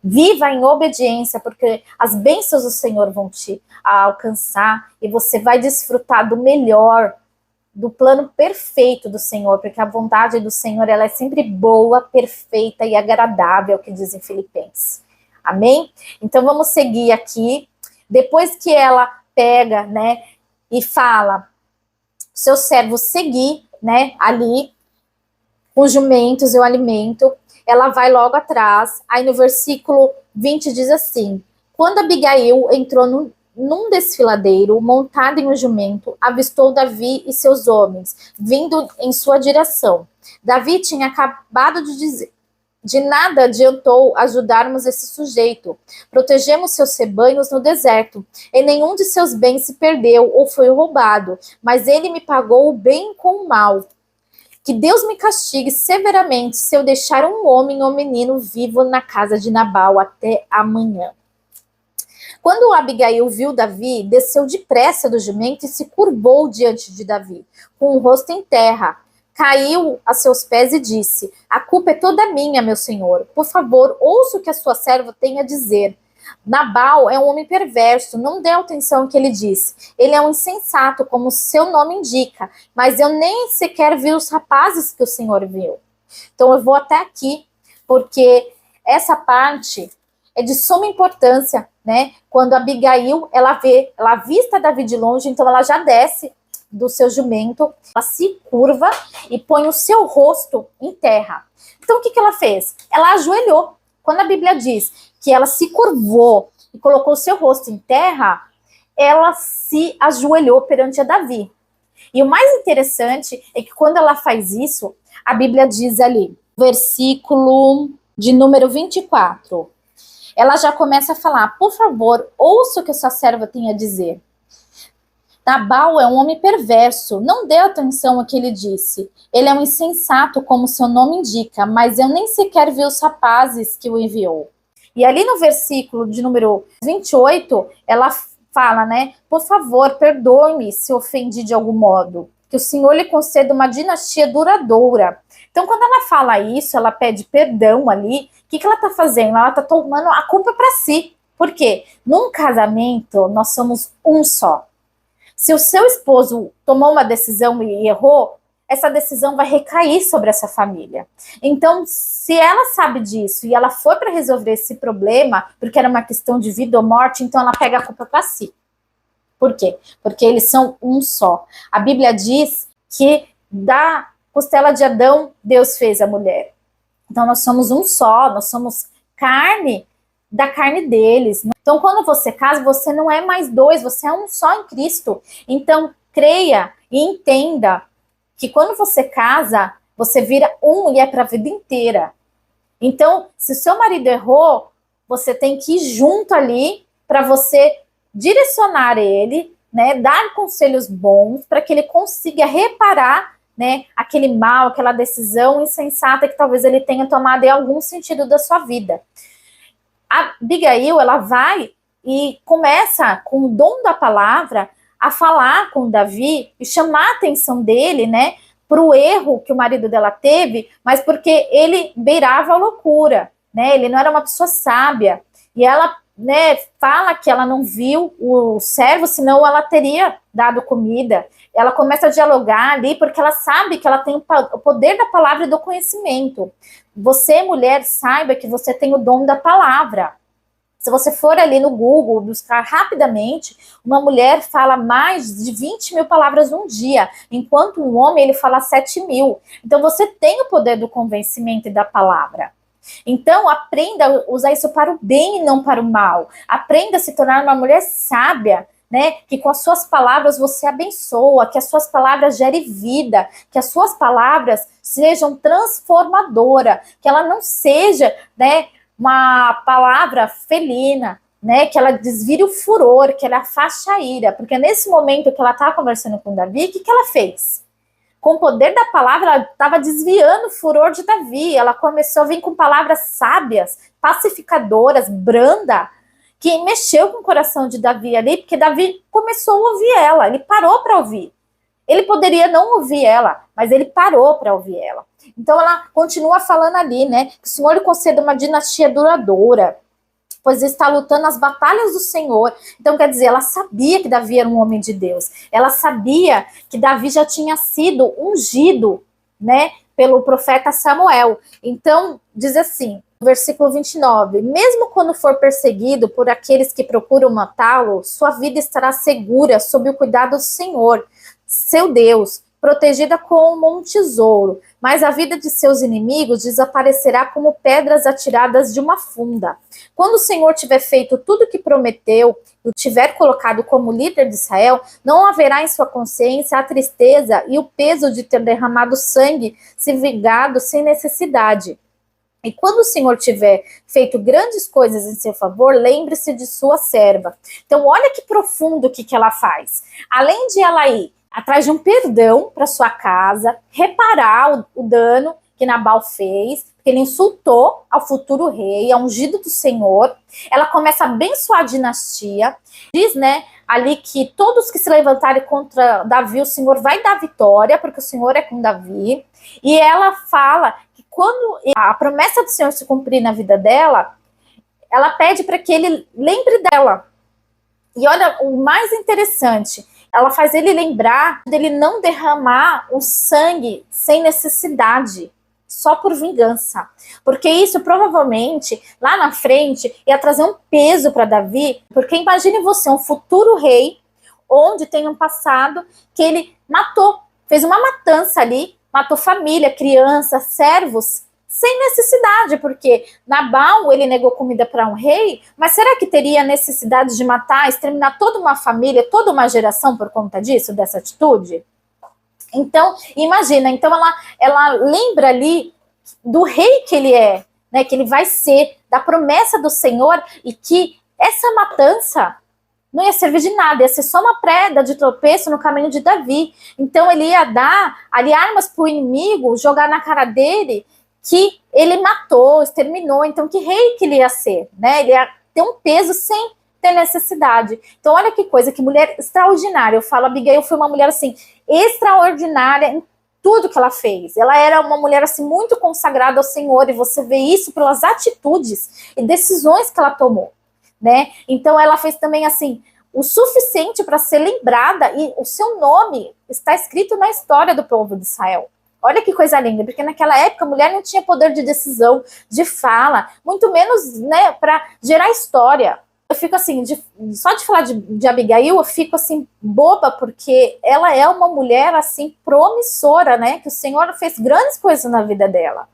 Viva em obediência, porque as bênçãos do Senhor vão te alcançar e você vai desfrutar do melhor, do plano perfeito do Senhor, porque a vontade do Senhor, ela é sempre boa, perfeita e agradável, que diz em Filipenses. Amém? Então vamos seguir aqui. Depois que ela pega, né, e fala, seu servo seguir, né, ali com jumentos eu alimento. Ela vai logo atrás. Aí no versículo 20 diz assim: quando Abigail entrou num desfiladeiro, montada em um jumento, avistou Davi e seus homens, vindo em sua direção. Davi tinha acabado de dizer: de nada adiantou ajudarmos esse sujeito. Protegemos seus rebanhos no deserto, e nenhum de seus bens se perdeu ou foi roubado, mas ele me pagou o bem com o mal. Que Deus me castigue severamente se eu deixar um homem ou menino vivo na casa de Nabal até amanhã. Quando Abigail viu Davi, desceu depressa do jumento e se curvou diante de Davi, com o rosto em terra. Caiu a seus pés e disse: a culpa é toda minha, meu senhor. Por favor, ouça o que a sua serva tem a dizer. Nabal é um homem perverso, não dê atenção ao que ele disse. Ele é um insensato, como seu nome indica, mas eu nem sequer vi os rapazes que o senhor viu. Então eu vou até aqui, porque essa parte é de suma importância, né? Quando Abigail, ela avista Davi de longe, então ela já desce do seu jumento, ela se curva e põe o seu rosto em terra. Então o que ela fez? Ela ajoelhou. Quando a Bíblia diz que ela se curvou e colocou o seu rosto em terra, ela se ajoelhou perante a Davi. E o mais interessante é que quando ela faz isso, a Bíblia diz ali, versículo de número 24, ela já começa a falar: por favor, ouça o que sua serva tem a dizer. Nabal é um homem perverso, não dê atenção ao que ele disse. Ele é um insensato, como seu nome indica, mas eu nem sequer vi os rapazes que o enviou. E ali no versículo de número 28, ela fala, né? Por favor, perdoe-me se ofendi de algum modo. Que o Senhor lhe conceda uma dinastia duradoura. Então, quando ela fala isso, ela pede perdão ali. O que ela está fazendo? Ela está tomando a culpa para si. Por quê? Num casamento, nós somos um só. Se o seu esposo tomou uma decisão e errou, essa decisão vai recair sobre essa família. Então, se ela sabe disso e ela foi para resolver esse problema, porque era uma questão de vida ou morte, então ela pega a culpa para si. Por quê? Porque eles são um só. A Bíblia diz que da costela de Adão, Deus fez a mulher. Então, nós somos um só, nós somos carne da carne deles. Então, quando você casa, você não é mais dois, você é um só em Cristo. Então, creia e entenda que quando você casa, você vira um e é para a vida inteira. Então, se o seu marido errou, você tem que ir junto ali para você direcionar ele, né, dar conselhos bons para que ele consiga reparar, né, aquele mal, aquela decisão insensata que talvez ele tenha tomado em algum sentido da sua vida. A Abigail, ela vai e começa, com o dom da palavra, a falar com Davi e chamar a atenção dele, né, para o erro que o marido dela teve, mas porque ele beirava a loucura, né, ele não era uma pessoa sábia. E ela, né, fala que ela não viu o servo, senão ela teria dado comida. Ela começa a dialogar ali, porque ela sabe que ela tem o poder da palavra e do conhecimento. Você, mulher, saiba que você tem o dom da palavra. Se você for ali no Google, buscar rapidamente, uma mulher fala mais de 20 mil palavras num dia, enquanto um homem, ele fala 7 mil. Então, você tem o poder do convencimento e da palavra. Então, aprenda a usar isso para o bem e não para o mal. Aprenda a se tornar uma mulher sábia, né? Que com as suas palavras você abençoa, que as suas palavras gerem vida, que as suas palavras sejam transformadoras, que ela não seja, né, uma palavra felina, né, que ela desvire o furor, que ela afaste a ira, porque nesse momento que ela estava conversando com Davi, o que ela fez? Com o poder da palavra, ela estava desviando o furor de Davi, ela começou a vir com palavras sábias, pacificadoras, branda, que mexeu com o coração de Davi ali, porque Davi começou a ouvir ela, ele parou para ouvir. Ele poderia não ouvir ela, mas ele parou para ouvir ela. Então ela continua falando ali, né, que o Senhor lhe conceda uma dinastia duradoura, pois está lutando as batalhas do Senhor. Então, quer dizer, ela sabia que Davi era um homem de Deus. Ela sabia que Davi já tinha sido ungido, né, pelo profeta Samuel. Então, diz assim, versículo 29, mesmo quando for perseguido por aqueles que procuram matá-lo, sua vida estará segura sob o cuidado do Senhor, seu Deus, protegida como um tesouro, mas a vida de seus inimigos desaparecerá como pedras atiradas de uma funda. Quando o Senhor tiver feito tudo o que prometeu, e o tiver colocado como líder de Israel, não haverá em sua consciência a tristeza e o peso de ter derramado sangue, se vingado sem necessidade. E quando o Senhor tiver feito grandes coisas em seu favor, lembre-se de sua serva. Então, olha que profundo o que ela faz. Além de ela ir atrás de um perdão para sua casa, reparar o dano que Nabal fez, porque ele insultou ao futuro rei, ao ungido do Senhor. Ela começa a abençoar a dinastia. Diz, né, ali que todos que se levantarem contra Davi, o Senhor vai dar vitória, porque o Senhor é com Davi. E ela fala que quando a promessa do Senhor se cumprir na vida dela, ela pede para que ele lembre dela. E olha, o mais interessante, ela faz ele lembrar dele não derramar o sangue sem necessidade, só por vingança. Porque isso provavelmente, lá na frente, ia trazer um peso para Davi, porque imagine você, um futuro rei, onde tem um passado que ele matou, fez uma matança ali, matou família, crianças, servos, sem necessidade, porque Nabal, ele negou comida para um rei, mas será que teria necessidade de matar, exterminar toda uma família, toda uma geração por conta disso, dessa atitude? Então, imagina, então ela lembra ali do rei que ele é, né, que ele vai ser, da promessa do Senhor, e que essa matança não ia servir de nada, ia ser só uma pedra de tropeço no caminho de Davi. Então ele ia dar ali armas para o inimigo, jogar na cara dele, que ele matou, exterminou. Então que rei que ele ia ser, né? Ele ia ter um peso sem ter necessidade. Então olha que coisa, que mulher extraordinária. Eu falo, Abigail foi uma mulher assim, extraordinária em tudo que ela fez. Ela era uma mulher assim muito consagrada ao Senhor, e você vê isso pelas atitudes e decisões que ela tomou, né? Então ela fez também assim o suficiente para ser lembrada, e o seu nome está escrito na história do povo de Israel. Olha que coisa linda, porque naquela época a mulher não tinha poder de decisão, de fala, muito menos, né, para gerar história. Eu fico assim, só de falar de Abigail, eu fico assim boba, porque ela é uma mulher assim promissora, né, que o Senhor fez grandes coisas na vida dela.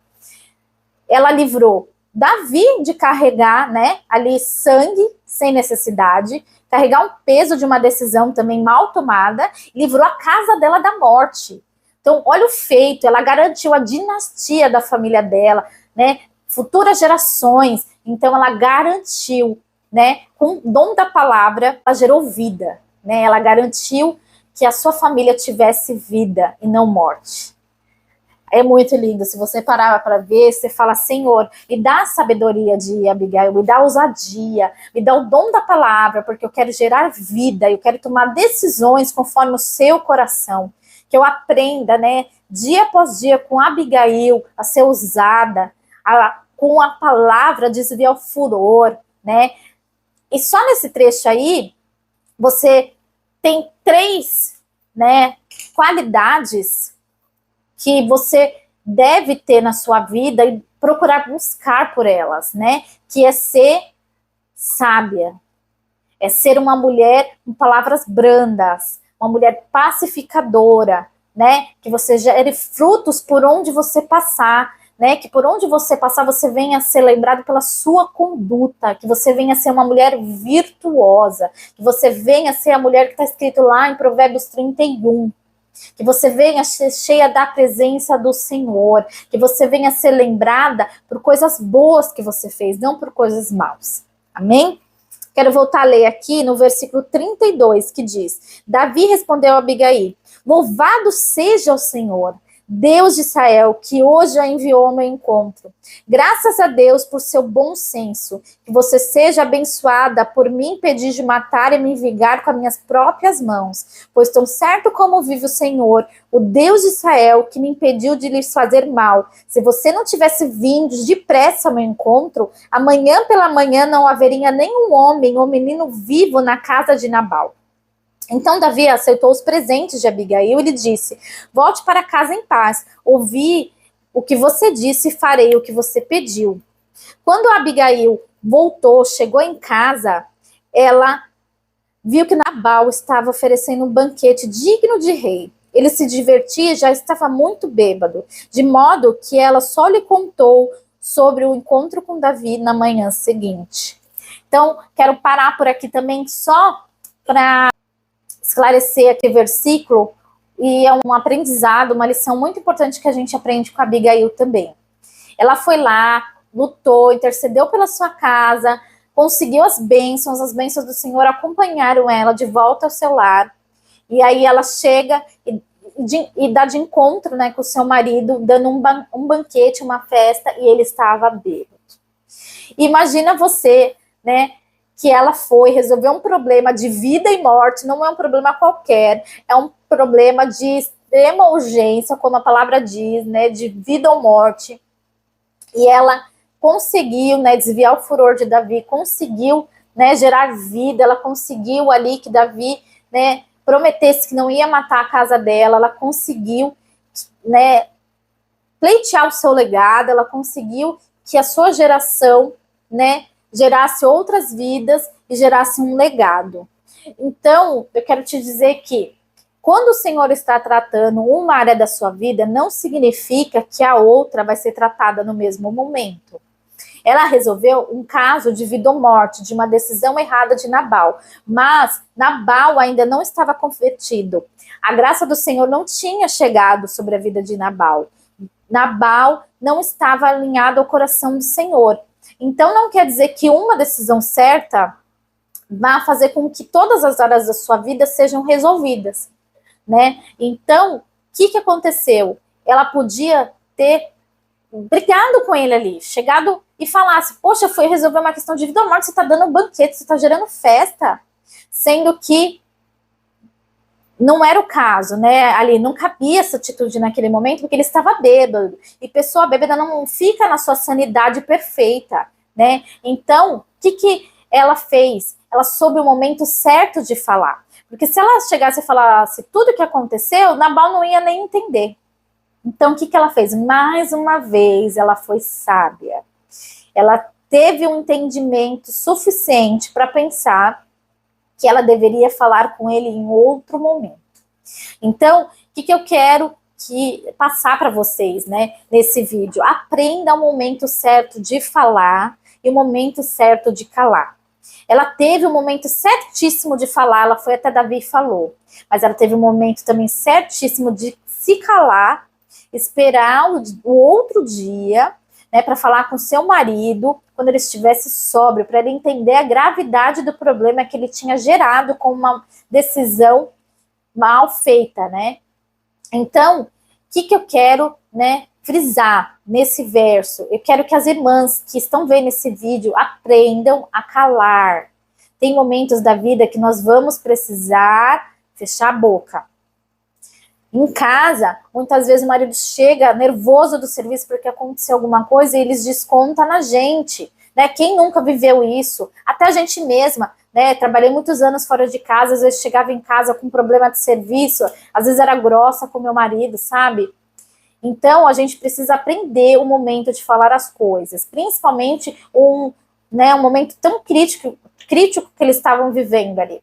Ela livrou Davi de carregar, né, ali sangue sem necessidade, carregar um peso de uma decisão também mal tomada, livrou a casa dela da morte. Então, olha o feito, ela garantiu a dinastia da família dela, né, futuras gerações. Então, ela garantiu, né, com o dom da palavra, ela gerou vida, né, ela garantiu que a sua família tivesse vida e não morte. É muito lindo, se você parar para ver, você fala, Senhor, me dá a sabedoria de Abigail, me dá a ousadia, me dá o dom da palavra, porque eu quero gerar vida, eu quero tomar decisões conforme o seu coração, que eu aprenda, né, dia após dia com Abigail, a ser ousada, com a palavra desviar o furor, né, e só nesse trecho aí, você tem 3, né, qualidades que você deve ter na sua vida e procurar buscar por elas, né? Que é ser sábia, é ser uma mulher com palavras brandas, uma mulher pacificadora, né? Que você gere frutos por onde você passar, né? Que por onde você passar você venha a ser lembrado pela sua conduta, que você venha a ser uma mulher virtuosa, que você venha a ser a mulher que está escrito lá em Provérbios 31. Que você venha ser cheia da presença do Senhor, que você venha ser lembrada por coisas boas que você fez, não por coisas maus. Amém? Quero voltar a ler aqui no versículo 32, que diz: Davi respondeu a Abigail: louvado seja o Senhor, Deus de Israel, que hoje a enviou ao meu encontro. Graças a Deus por seu bom senso, que você seja abençoada por me impedir de matar e me vingar com as minhas próprias mãos, pois tão certo como vive o Senhor, o Deus de Israel, que me impediu de lhes fazer mal, se você não tivesse vindo depressa ao meu encontro, amanhã pela manhã não haveria nenhum homem ou menino vivo na casa de Nabal. Então Davi aceitou os presentes de Abigail e lhe disse: volte para casa em paz, ouvi o que você disse e farei o que você pediu. Quando Abigail voltou, chegou em casa, ela viu que Nabal estava oferecendo um banquete digno de rei. ele se divertia e já estava muito bêbado, de modo que ela só lhe contou sobre o encontro com Davi na manhã seguinte. Então, quero parar por aqui também só para esclarecer aquele versículo, e é um aprendizado, uma lição muito importante que a gente aprende com a Abigail também. Ela foi lá, lutou, intercedeu pela sua casa, conseguiu as bênçãos do Senhor acompanharam ela de volta ao seu lar, e aí ela chega e dá de encontro, né, com o seu marido, dando um banquete, uma festa, e ele estava bêbado. Imagina você, né, que ela foi resolver um problema de vida e morte, não é um problema qualquer, é um problema de extrema urgência, como a palavra diz, né, de vida ou morte, e ela conseguiu, né, desviar o furor de Davi, conseguiu, né, gerar vida, ela conseguiu ali que Davi, né, prometesse que não ia matar a casa dela, ela conseguiu, né, pleitear o seu legado, ela conseguiu que a sua geração, né, gerasse outras vidas e gerasse um legado. Então, eu quero te dizer que quando o Senhor está tratando uma área da sua vida, não significa que a outra vai ser tratada no mesmo momento. Ela resolveu um caso de vida ou morte, de uma decisão errada de Nabal, mas Nabal ainda não estava convertido. A graça do Senhor não tinha chegado sobre a vida de Nabal. Nabal não estava alinhado ao coração do Senhor. Então não quer dizer que uma decisão certa vai fazer com que todas as áreas da sua vida sejam resolvidas, né? Então, o que aconteceu? Ela podia ter brigado com ele ali, chegado e falasse, poxa, foi resolver uma questão de vida ou morte, você está dando um banquete, você está gerando festa, sendo que não era o caso, né? Ali não cabia essa atitude naquele momento, porque ele estava bêbado. E pessoa bêbada não fica na sua sanidade perfeita, né? Então, o que ela fez? Ela soube o momento certo de falar. Porque se ela chegasse e falasse tudo o que aconteceu, Nabal não ia nem entender. Então, o que ela fez? Mais uma vez, ela foi sábia. Ela teve um entendimento suficiente para pensar que ela deveria falar com ele em outro momento. Então, o que eu quero passar para vocês, né, nesse vídeo? Aprenda o momento certo de falar e o momento certo de calar. Ela teve o momento certíssimo de falar, ela foi até Davi e falou, mas ela teve um momento também certíssimo de se calar, esperar o outro dia, né, para falar com seu marido, quando ele estivesse sóbrio, para ele entender a gravidade do problema que ele tinha gerado com uma decisão mal feita, né? Então, o que eu quero, né, frisar nesse verso? Eu quero que as irmãs que estão vendo esse vídeo aprendam a calar. Tem momentos da vida que nós vamos precisar fechar a boca. Em casa, muitas vezes o marido chega nervoso do serviço porque aconteceu alguma coisa e eles descontam na gente, né? Quem nunca viveu isso? Até a gente mesma, né? Trabalhei muitos anos fora de casa, às vezes chegava em casa com problema de serviço, às vezes era grossa com meu marido, sabe? Então, a gente precisa aprender o momento de falar as coisas, principalmente um momento tão crítico que eles estavam vivendo ali.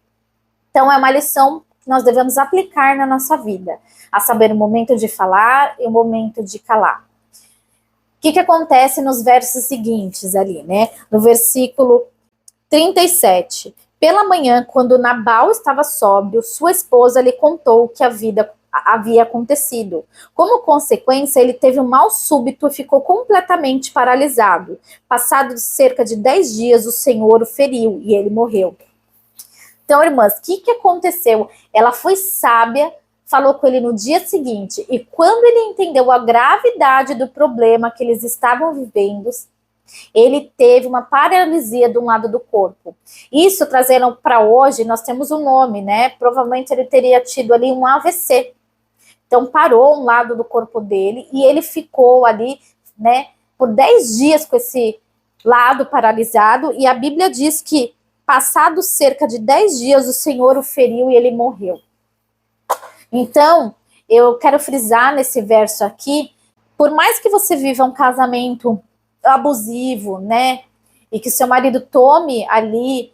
Então, é uma lição que nós devemos aplicar na nossa vida, a saber o momento de falar e o momento de calar. O que acontece nos versos seguintes ali, né? No versículo 37. Pela manhã, quando Nabal estava sóbrio, sua esposa lhe contou o que havia acontecido. Como consequência, ele teve um mal súbito e ficou completamente paralisado. Passados cerca de 10 dias, o Senhor o feriu e ele morreu. Então, irmãs, o que aconteceu? Ela foi sábia, falou com ele no dia seguinte, e quando ele entendeu a gravidade do problema que eles estavam vivendo, ele teve uma paralisia de um lado do corpo. Isso, trazendo para hoje, nós temos um nome, né? Provavelmente ele teria tido ali um AVC. Então, parou um lado do corpo dele e ele ficou ali, né, por 10 dias com esse lado paralisado, e a Bíblia diz que passados cerca de 10 dias, o Senhor o feriu e ele morreu. Então, eu quero frisar nesse verso aqui, por mais que você viva um casamento abusivo, né, e que seu marido tome ali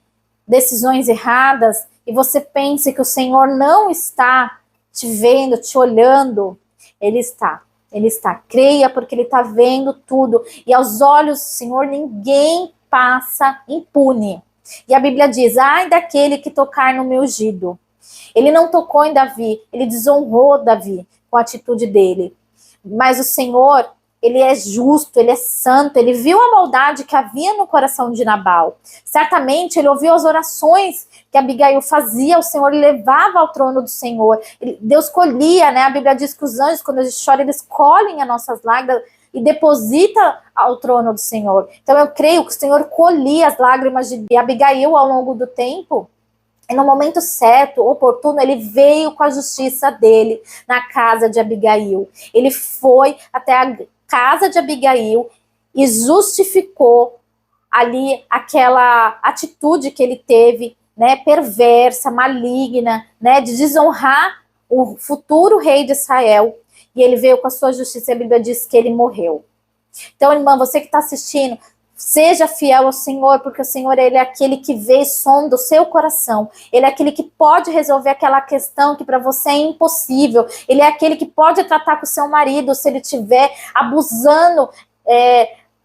decisões erradas, e você pense que o Senhor não está te vendo, te olhando, ele está. Ele está. Creia, porque ele está vendo tudo. E aos olhos do Senhor, ninguém passa impune. E a Bíblia diz, ai daquele que tocar no meu ungido. Ele não tocou em Davi, ele desonrou Davi com a atitude dele. Mas o Senhor, ele é justo, ele é santo, ele viu a maldade que havia no coração de Nabal. Certamente ele ouviu as orações que Abigail fazia, o Senhor levava ao trono do Senhor. Deus colhia, né? A Bíblia diz que os anjos, quando a gente chora, eles colhem as nossas lágrimas e deposita ao trono do Senhor. Então eu creio que o Senhor colhia as lágrimas de Abigail ao longo do tempo. E no momento certo, oportuno, ele veio com a justiça dele na casa de Abigail. Ele foi até a casa de Abigail e justificou ali aquela atitude que ele teve, né, perversa, maligna, né, de desonrar o futuro rei de Israel. E ele veio com a sua justiça, e a Bíblia diz que ele morreu. Então, irmã, você que está assistindo, seja fiel ao Senhor, porque o Senhor, ele é aquele que vê e sonda o seu coração. Ele é aquele que pode resolver aquela questão que para você é impossível. Ele é aquele que pode tratar com o seu marido se ele estiver abusando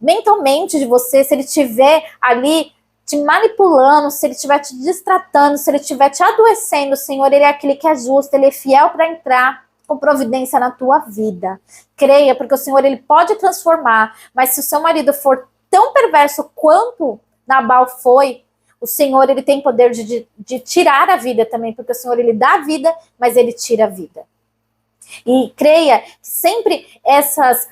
mentalmente de você, se ele estiver ali te manipulando, se ele estiver te distratando, se ele estiver te adoecendo. O Senhor, ele é aquele que é justo, ele é fiel para entrar com providência na tua vida. Creia, porque o Senhor, ele pode transformar, mas se o seu marido for tão perverso quanto Nabal foi, o Senhor, ele tem poder de tirar a vida também, porque o Senhor, ele dá a vida, mas ele tira a vida. E creia que sempre essas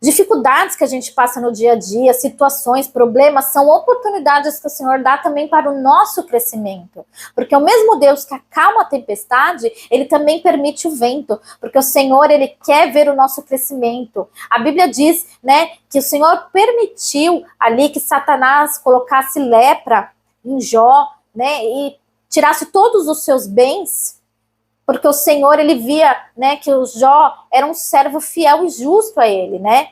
dificuldades que a gente passa no dia a dia, situações, problemas, são oportunidades que o Senhor dá também para o nosso crescimento. Porque o mesmo Deus que acalma a tempestade, ele também permite o vento. Porque o Senhor, ele quer ver o nosso crescimento. A Bíblia diz, né, que o Senhor permitiu ali que Satanás colocasse lepra em Jó, né, e tirasse todos os seus bens. Porque o Senhor, ele via, né, que o Jó era um servo fiel e justo a ele, né?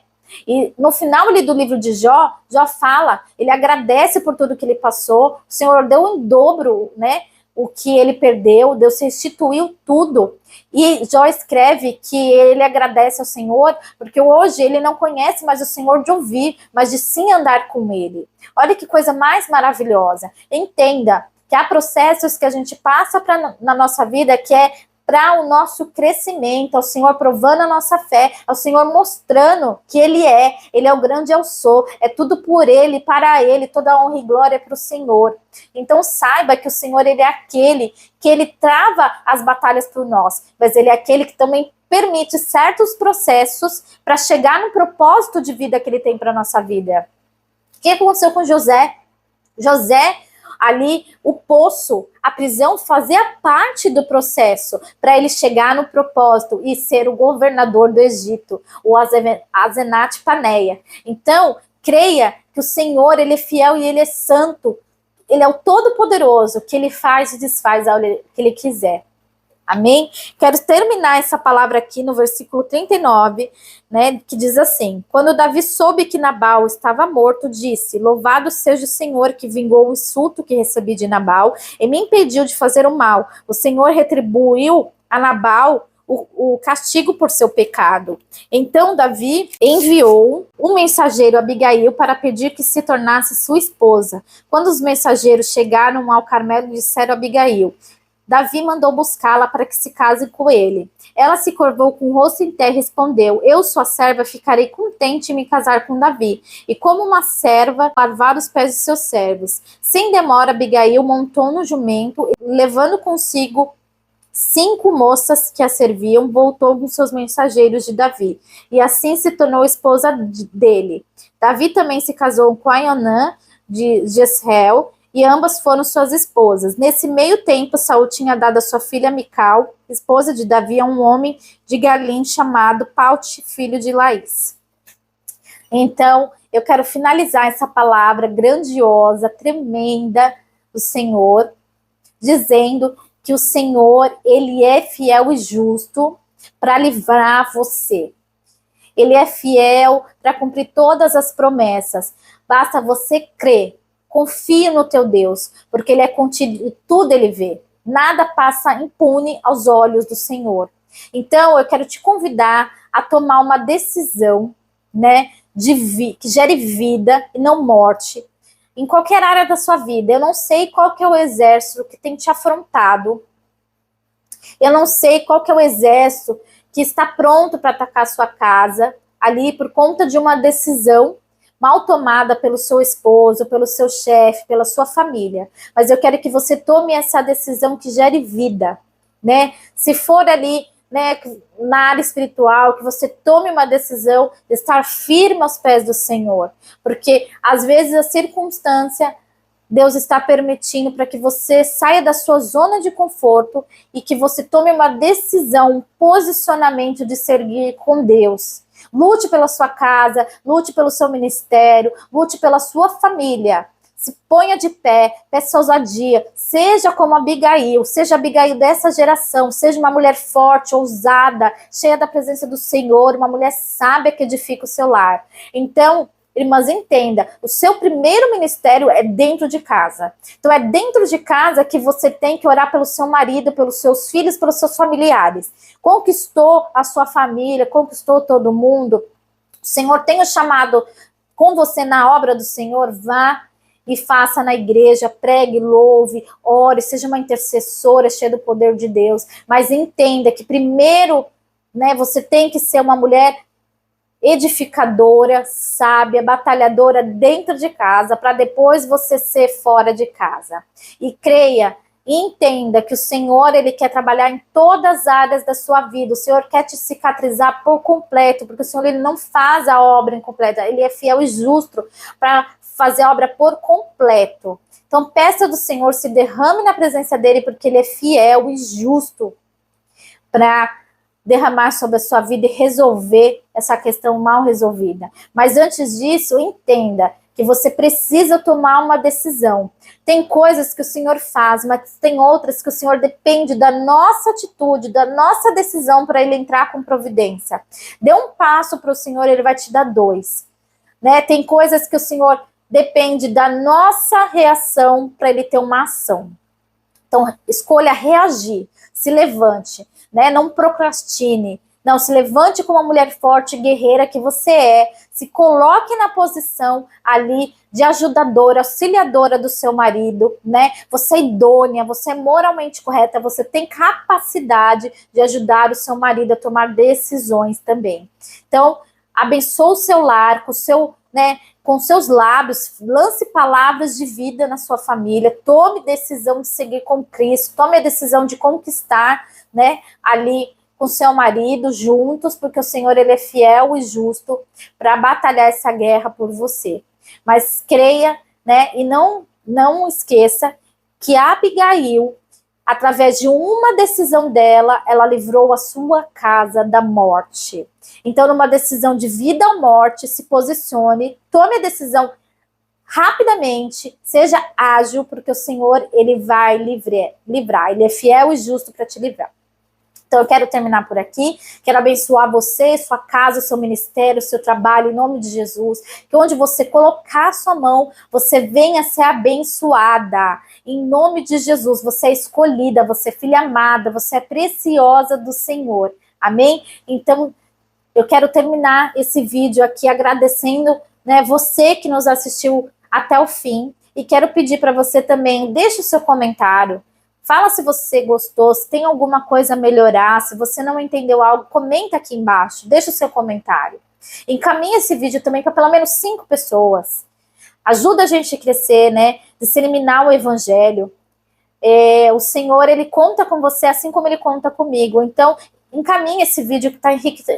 E no final ali do livro de Jó, Jó fala, ele agradece por tudo que ele passou, o Senhor deu em dobro, né, o que ele perdeu, Deus restituiu tudo. E Jó escreve que ele agradece ao Senhor, porque hoje ele não conhece mais o Senhor de ouvir, mas de sim andar com ele. Olha que coisa mais maravilhosa. Entenda que há processos que a gente passa na nossa vida que é para o nosso crescimento, ao Senhor provando a nossa fé, ao Senhor mostrando que Ele é o grande eu sou, é tudo por Ele, para Ele, toda honra e glória é para o Senhor. Então saiba que o Senhor, Ele é aquele que Ele trava as batalhas por nós, mas Ele é aquele que também permite certos processos para chegar no propósito de vida que Ele tem para a nossa vida. O que aconteceu com José? José, ali, o poço, a prisão fazia parte do processo para ele chegar no propósito e ser o governador do Egito, o Asenate Paneia. Então, creia que o Senhor, ele é fiel e ele é santo. Ele é o Todo-Poderoso, que ele faz e desfaz ao que ele quiser. Amém? Quero terminar essa palavra aqui no versículo 39, né, que diz assim: quando Davi soube que Nabal estava morto, disse: louvado seja o Senhor que vingou o insulto que recebi de Nabal e me impediu de fazer o mal. O Senhor retribuiu a Nabal o castigo por seu pecado. Então Davi enviou um mensageiro a Abigail para pedir que se tornasse sua esposa. Quando os mensageiros chegaram ao Carmelo, disseram a Abigail: Davi mandou buscá-la para que se case com ele. Ela se curvou com o rosto em terra e respondeu: eu, sua serva, ficarei contente em me casar com Davi, e como uma serva, lavar os pés de seus servos. Sem demora, Abigail montou no jumento, e, levando consigo 5 moças que a serviam, voltou com seus mensageiros de Davi, e assim se tornou esposa dele. Davi também se casou com Aionã de Jezreel, e ambas foram suas esposas. Nesse meio tempo, Saul tinha dado a sua filha Mical, esposa de Davi, a um homem de Galim chamado Paute, filho de Laís. Então, eu quero finalizar essa palavra grandiosa, tremenda do Senhor, dizendo que o Senhor, ele é fiel e justo para livrar você. Ele é fiel para cumprir todas as promessas. Basta você crer. Confie no teu Deus, porque ele é contigo e tudo ele vê. nada passa impune aos olhos do Senhor. Então, eu quero te convidar a tomar uma decisão, né, que gere vida e não morte, em qualquer área da sua vida. Eu não sei qual que é o exército que tem te afrontado, eu não sei qual que é o exército que está pronto para atacar a sua casa, ali por conta de uma decisão mal tomada pelo seu esposo, pelo seu chefe, pela sua família. Mas eu quero que você tome essa decisão que gere vida, né? Se for ali, né, na área espiritual, que você tome uma decisão de estar firme aos pés do Senhor. Porque, às vezes, a circunstância, Deus está permitindo para que você saia da sua zona de conforto e que você tome uma decisão, um posicionamento de seguir com Deus. Lute pela sua casa, lute pelo seu ministério, lute pela sua família. Se ponha de pé, peça ousadia, seja como Abigail, seja Abigail dessa geração, seja uma mulher forte, ousada, cheia da presença do Senhor, uma mulher sábia que edifica o seu lar. Então, irmãs, entenda, o seu primeiro ministério é dentro de casa. Então é dentro de casa que você tem que orar pelo seu marido, pelos seus filhos, pelos seus familiares. Conquistou a sua família, conquistou todo mundo. O Senhor tem o chamado com você na obra do Senhor, vá e faça na igreja, pregue, louve, ore, seja uma intercessora cheia do poder de Deus. Mas entenda que primeiro, né, você tem que ser uma mulher edificadora, sábia, batalhadora dentro de casa, para depois você ser fora de casa. E creia, entenda que o Senhor, Ele quer trabalhar em todas as áreas da sua vida. O Senhor quer te cicatrizar por completo, porque o Senhor, Ele não faz a obra incompleta. Ele é fiel e justo para fazer a obra por completo. Então, peça do Senhor, se derrame na presença dEle, porque Ele é fiel e justo para derramar sobre a sua vida e resolver essa questão mal resolvida. Mas antes disso, entenda que você precisa tomar uma decisão. Tem coisas que o Senhor faz, mas tem outras que o Senhor depende da nossa atitude, da nossa decisão para Ele entrar com providência. Dê um passo para o Senhor, Ele vai te dar dois. Né? Tem coisas que o Senhor depende da nossa reação para Ele ter uma ação. Então, escolha reagir, se levante, né? Não procrastine, não, se levante como uma mulher forte e guerreira que você é, se coloque na posição ali de ajudadora, auxiliadora do seu marido, né? Você é idônea, você é moralmente correta, você tem capacidade de ajudar o seu marido a tomar decisões também. Então, abençoe o seu lar com o seu, né, com seus lábios, lance palavras de vida na sua família, tome decisão de seguir com Cristo, tome a decisão de conquistar, né, ali com seu marido juntos, porque o Senhor, Ele é fiel e justo para batalhar essa guerra por você. Mas creia, né, e não esqueça que a Abigail, através de uma decisão dela, ela livrou a sua casa da morte. Então, numa decisão de vida ou morte, se posicione, tome a decisão rapidamente, seja ágil, porque o Senhor, Ele vai livrar. Ele é fiel e justo para te livrar. Então, eu quero terminar por aqui. Quero abençoar você, sua casa, seu ministério, seu trabalho, em nome de Jesus. Que onde você colocar a sua mão, você venha ser abençoada. Em nome de Jesus, você é escolhida, você é filha amada, você é preciosa do Senhor. Amém? Então, eu quero terminar esse vídeo aqui agradecendo, né, você que nos assistiu até o fim. E quero pedir para você também, deixe o seu comentário. Fala se você gostou, se tem alguma coisa a melhorar, se você não entendeu algo, comenta aqui embaixo, deixa o seu comentário. Encaminhe esse vídeo também para pelo menos 5 pessoas. Ajuda a gente a crescer, né? Disseminar o evangelho. O Senhor, Ele conta com você assim como Ele conta comigo. Então, encaminhe esse vídeo que está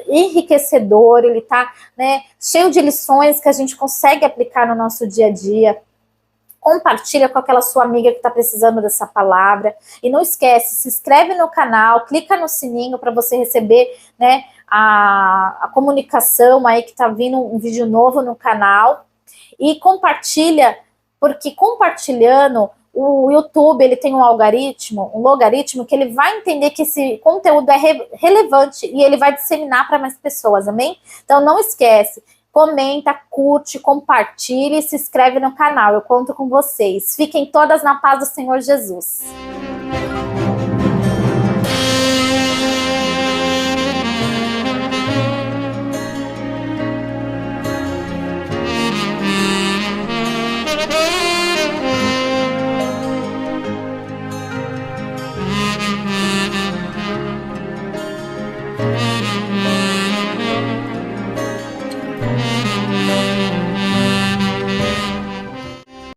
enriquecedor, ele está, né, cheio de lições que a gente consegue aplicar no nosso dia a dia. Compartilha com aquela sua amiga que está precisando dessa palavra. E não esquece, se inscreve no canal, clica no sininho para você receber, né, a comunicação aí que está vindo um vídeo novo no canal. E compartilha, porque compartilhando, o YouTube, ele tem um logaritmo que ele vai entender que esse conteúdo é relevante e ele vai disseminar para mais pessoas, amém? Então não esquece. Comenta, curte, compartilhe e se inscreve no canal. Eu conto com vocês. Fiquem todas na paz do Senhor Jesus.